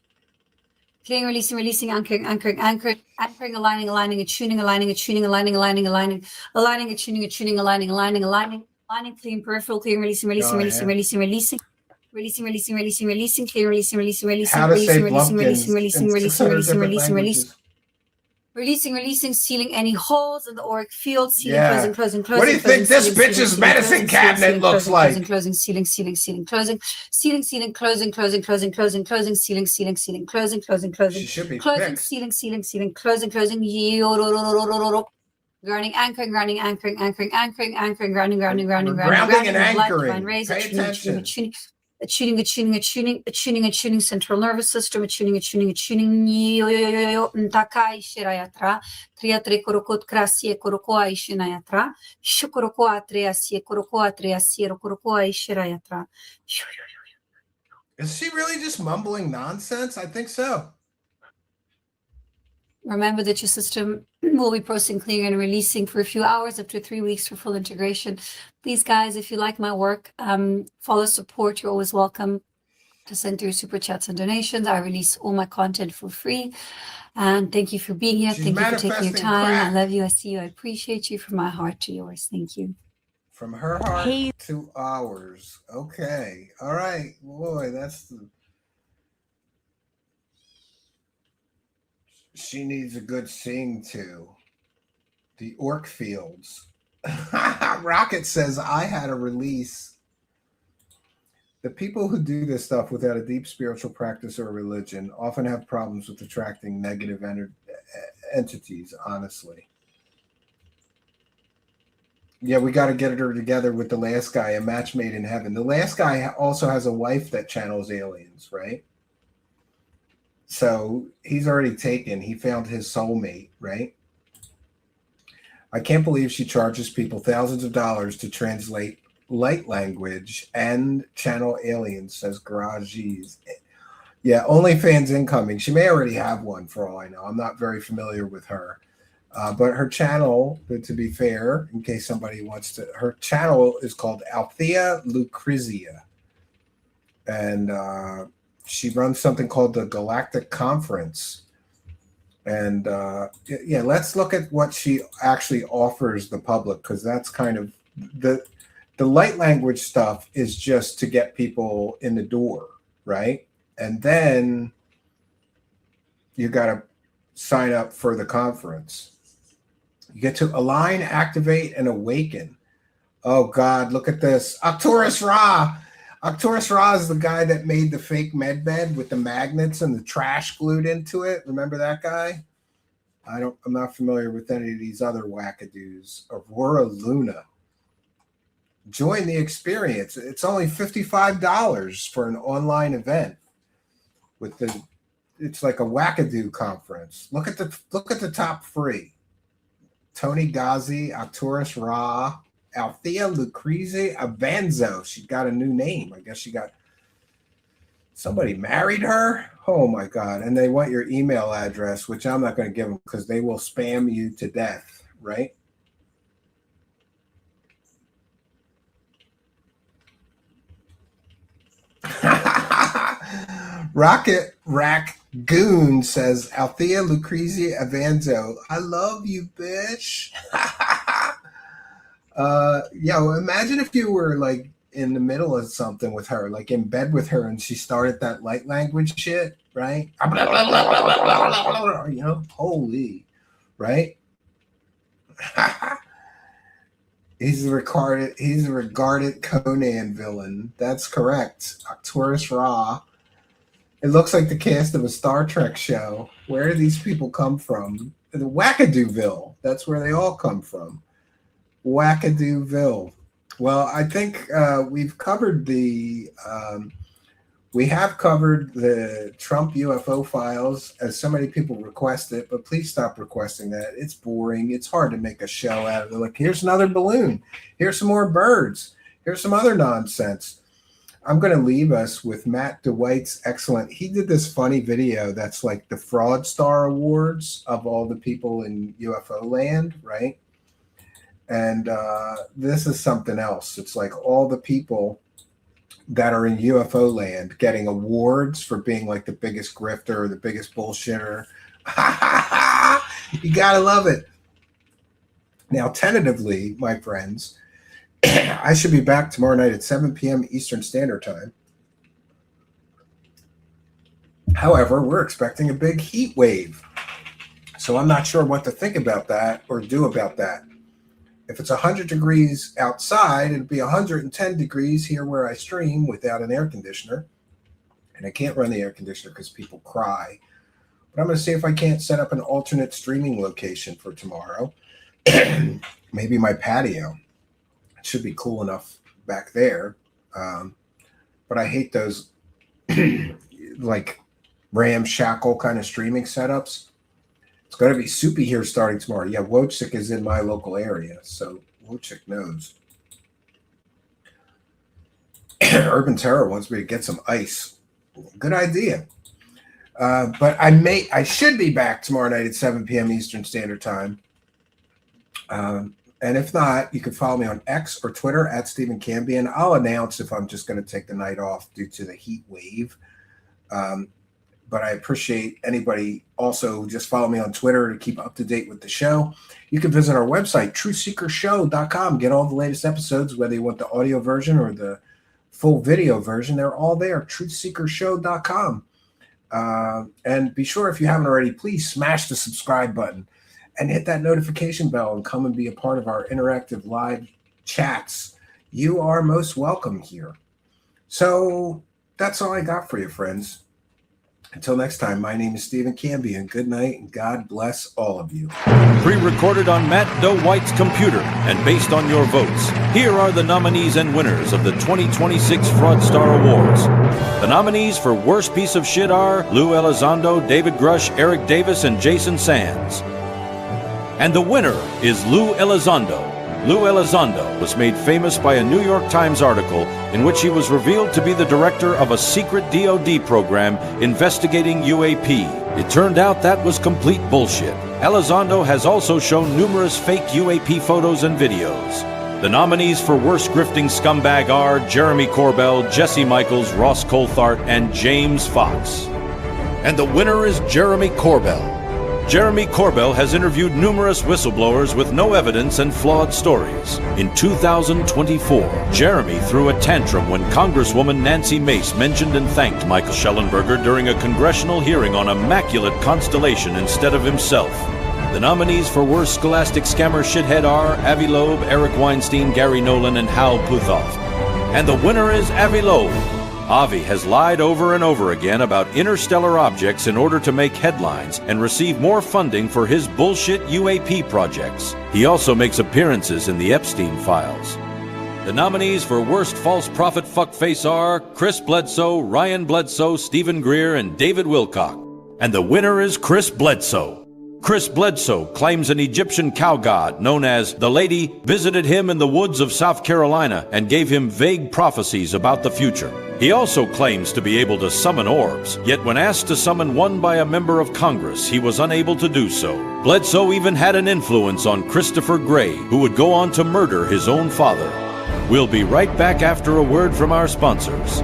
Clearing, releasing, releasing, anchoring, anchoring, anchoring, anchoring, aligning, aligning, attuning, aligning, attuning, aligning, aligning, aligning, aligning, attuning, attuning, aligning, aligning, aligning, aligning, clearing, peripheral, clearing, releasing, releasing, releasing, releasing, releasing, releasing, releasing, releasing, releasing, clearing, releasing, releasing, releasing, How to say releasing, releasing, Blumpkins releasing, in releasing, 600 releasing, different releasing, releasing, languages. releasing, releasing, sealing any holes in the auric field, sealing, Yeah. closing, closing, closing. What do you think this bitch's medicine cabinet looks like? Closing, closing, sealing, sealing, sealing, closing, sealing, sealing, closing, closing, closing, closing, closing, sealing, sealing, sealing, closing, closing, closing, She should be closing, fixed. sealing, sealing, sealing, closing, closing, grounding, anchoring, grounding, anchoring, anchoring, anchoring, anchoring, grounding, grounding, grounding, We're grounding, grounding and divine anchoring. rays, Pay attention. attuning, attuning, central nervous system, attuning, ntakai shirayatra, triatre korokot krasie korokoa ishinayatra, shukorokoa triasie korokoa triasie korokoa ishirayatra. Is she really just mumbling nonsense? I think so. Remember that your system will be processing, clearing, and releasing for a few hours after 3 weeks for full integration. Please, guys, if you like my work, follow, support. You're always welcome to send through super chats and donations. I release all my content for free. And thank you for being here. She's Thank you for taking your manifesting time. crack. I love you. I see you. I appreciate you from my heart to yours. Thank you. From her heart to ours. Okay. All right. Boy, she needs a good sing to. The Orc Fields. Rocket says, I had a release. The people who do this stuff without a deep spiritual practice or religion often have problems with attracting negative entities, honestly. Yeah, we got to get her together with the last guy, a match made in heaven. The last guy also has a wife that channels aliens, right? So he's already taken. He found his soulmate, right? I can't believe she charges people thousands of dollars to translate light language and channel aliens, says Garages. Yeah, OnlyFans incoming. She may already have one for all I know. I'm not very familiar with her. But her channel, to be fair, in case somebody wants to, her channel is called Althea Lucrezia. And she runs something called the Galactic Conference. And yeah, let's look at what she actually offers the public, because that's kind of the light language stuff is just to get people in the door, right? And then you got to sign up for the conference. You get to align, activate, and awaken. Oh, God, look at this. Arcturus Ra. Arcturus Ra is the guy that made the fake med bed with the magnets and the trash glued into it. Remember that guy? I'm not familiar with any of these other wackadoos. Aurora Luna. Join the experience. It's only $55 for an online event. It's like a wackadoo conference. Look at the top three. Tony Ghazi, Arcturus Ra, Althea Lucrezia Avanzo. She got a new name. I guess she got somebody married her. Oh my God. And they want your email address, which I'm not going to give them because they will spam you to death, right? Rocket Rack Goon says, Althea Lucrezia Avanzo, I love you, bitch. Yo, imagine if you were like in the middle of something with her, like in bed with her, and she started that light language shit, right? You know, holy, right? He's a regarded Conan villain. That's correct. Arcturus Ra. It looks like the cast of a Star Trek show. Where do these people come from? The Wackadooville. That's where they all come from. Wackadooville. Well, I think we've covered we have covered the Trump UFO files as so many people request it, but please stop requesting that. It's boring. It's hard to make a show out of it. Like, here's another balloon. Here's some more birds. Here's some other nonsense. I'm going to leave us with Matt DeWhite's excellent. He did this funny video that's like the Fraud Star Awards of all the people in UFO land, right? And this is something else. It's like all the people that are in UFO land getting awards for being like the biggest grifter or the biggest bullshitter. You got to love it. Now, tentatively, my friends, I should be back tomorrow night at 7 p.m. Eastern Standard Time. However, we're expecting a big heat wave. So I'm not sure what to think about that or do about that. If it's 100 degrees outside, it'll be 110 degrees here where I stream without an air conditioner. And I can't run the air conditioner because people cry. But I'm going to see if I can't set up an alternate streaming location for tomorrow. Maybe my patio. It should be cool enough back there. But I hate those like ramshackle kind of streaming setups. It's going to be soupy here starting tomorrow. Yeah, Wojcik is in my local area, so Wojcik knows. Urban Terror wants me to get some ice. Good idea. But I should be back tomorrow night at 7 p.m. Eastern Standard Time. And if not, you can follow me on X or Twitter at Stephen Cambian. I'll announce if I'm just going to take the night off due to the heat wave. But I appreciate anybody also just follow me on Twitter to keep up to date with the show. You can visit our website, truthseekershow.com. Get all the latest episodes, whether you want the audio version or the full video version. They're all there, truthseekershow.com. And be sure, if you haven't already, please smash the subscribe button and hit that notification bell and come and be a part of our interactive live chats. You are most welcome here. So that's all I got for you, friends. Until next time, my name is Stephen Cambian. Good night, and God bless all of you. Pre-recorded on Matt DeWhite's computer and based on your votes, here are the nominees and winners of the 2026 Fraud Star Awards. The nominees for Worst Piece of Shit are Lou Elizondo, David Grush, Eric Davis, and Jason Sands. And the winner is Lou Elizondo. Lou Elizondo was made famous by a New York Times article in which he was revealed to be the director of a secret DoD program investigating UAP. It turned out that was complete bullshit. Elizondo has also shown numerous fake UAP photos and videos. The nominees for Worst Grifting Scumbag are Jeremy Corbell, Jesse Michaels, Ross Coulthart, and James Fox. And the winner is Jeremy Corbell. Jeremy Corbell has interviewed numerous whistleblowers with no evidence and flawed stories. In 2024, Jeremy threw a tantrum when Congresswoman Nancy Mace mentioned and thanked Michael Schellenberger during a congressional hearing on Immaculate Constellation instead of himself. The nominees for Worst Scholastic Scammer Shithead are Avi Loeb, Eric Weinstein, Gary Nolan, and Hal Puthoff. And the winner is Avi Loeb. Avi has lied over and over again about interstellar objects in order to make headlines and receive more funding for his bullshit UAP projects. He also makes appearances in the Epstein files. The nominees for Worst False Prophet Fuckface are Chris Bledsoe, Ryan Bledsoe, Stephen Greer, and David Wilcock. And the winner is Chris Bledsoe. Chris Bledsoe claims an Egyptian cow god known as the Lady visited him in the woods of South Carolina and gave him vague prophecies about the future. He also claims to be able to summon orbs, yet when asked to summon one by a member of Congress, he was unable to do so. Bledsoe even had an influence on Christopher Gray, who would go on to murder his own father. We'll be right back after a word from our sponsors.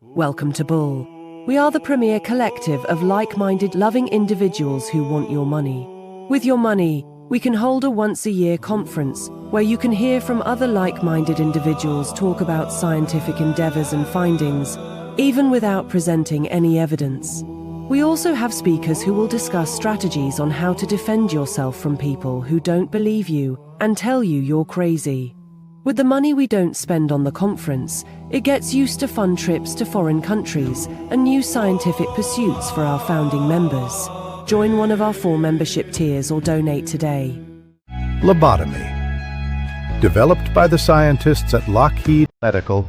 Welcome to Bull. We are the premier collective of like-minded, loving individuals who want your money. With your money, we can hold a once-a-year conference where you can hear from other like-minded individuals talk about scientific endeavors and findings, even without presenting any evidence. We also have speakers who will discuss strategies on how to defend yourself from people who don't believe you and tell you you're crazy. With the money we don't spend on the conference, it gets used to fun trips to foreign countries and new scientific pursuits for our founding members. Join one of our 4 membership tiers or donate today. Lobotomy. Developed by the scientists at Lockheed Medical,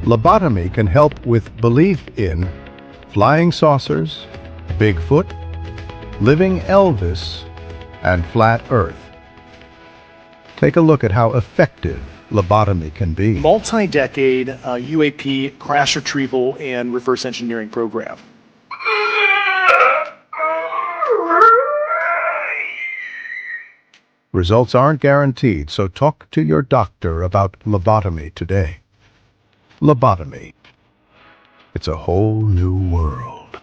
lobotomy can help with belief in flying saucers, Bigfoot, living Elvis, and flat Earth. Take a look at how effective lobotomy can be. Multi-decade UAP crash retrieval and reverse engineering program. Results aren't guaranteed, so talk to your doctor about lobotomy today. Lobotomy. It's a whole new world.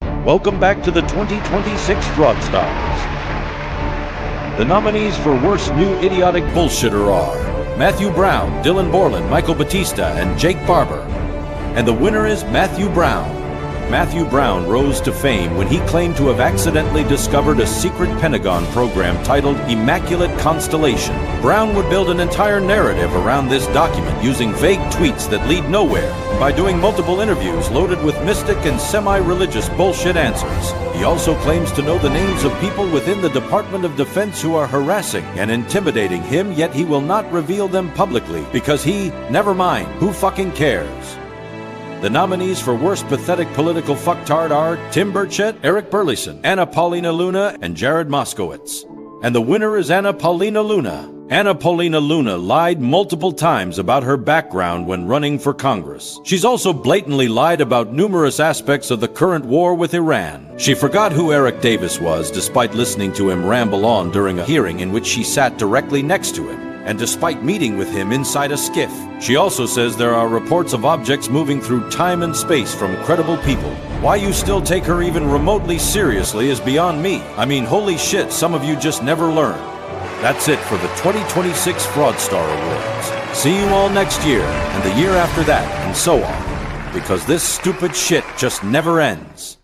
Welcome back to the 2026 Fraud Stars. The nominees for Worst New Idiotic Bullshitter are Matthew Brown, Dylan Borland, Michael Batista, and Jake Barber. And the winner is Matthew Brown. Matthew Brown rose to fame when he claimed to have accidentally discovered a secret Pentagon program titled Immaculate Constellation. Brown would build an entire narrative around this document using vague tweets that lead nowhere, and by doing multiple interviews loaded with mystic and semi-religious bullshit answers. He also claims to know the names of people within the Department of Defense who are harassing and intimidating him, yet he will not reveal them publicly because never mind, who fucking cares? The nominees for Worst Pathetic Political Fucktard are Tim Burchett, Eric Burleson, Anna Paulina Luna, and Jared Moskowitz. And the winner is Anna Paulina Luna. Anna Paulina Luna lied multiple times about her background when running for Congress. She's also blatantly lied about numerous aspects of the current war with Iran. She forgot who Eric Davis was despite listening to him ramble on during a hearing in which she sat directly next to him, and despite meeting with him inside a skiff. She also says there are reports of objects moving through time and space from credible people. Why you still take her even remotely seriously is beyond me. I mean, holy shit, some of you just never learn. That's it for the 2026 Fraud Star Awards. See you all next year, and the year after that, and so on. Because this stupid shit just never ends.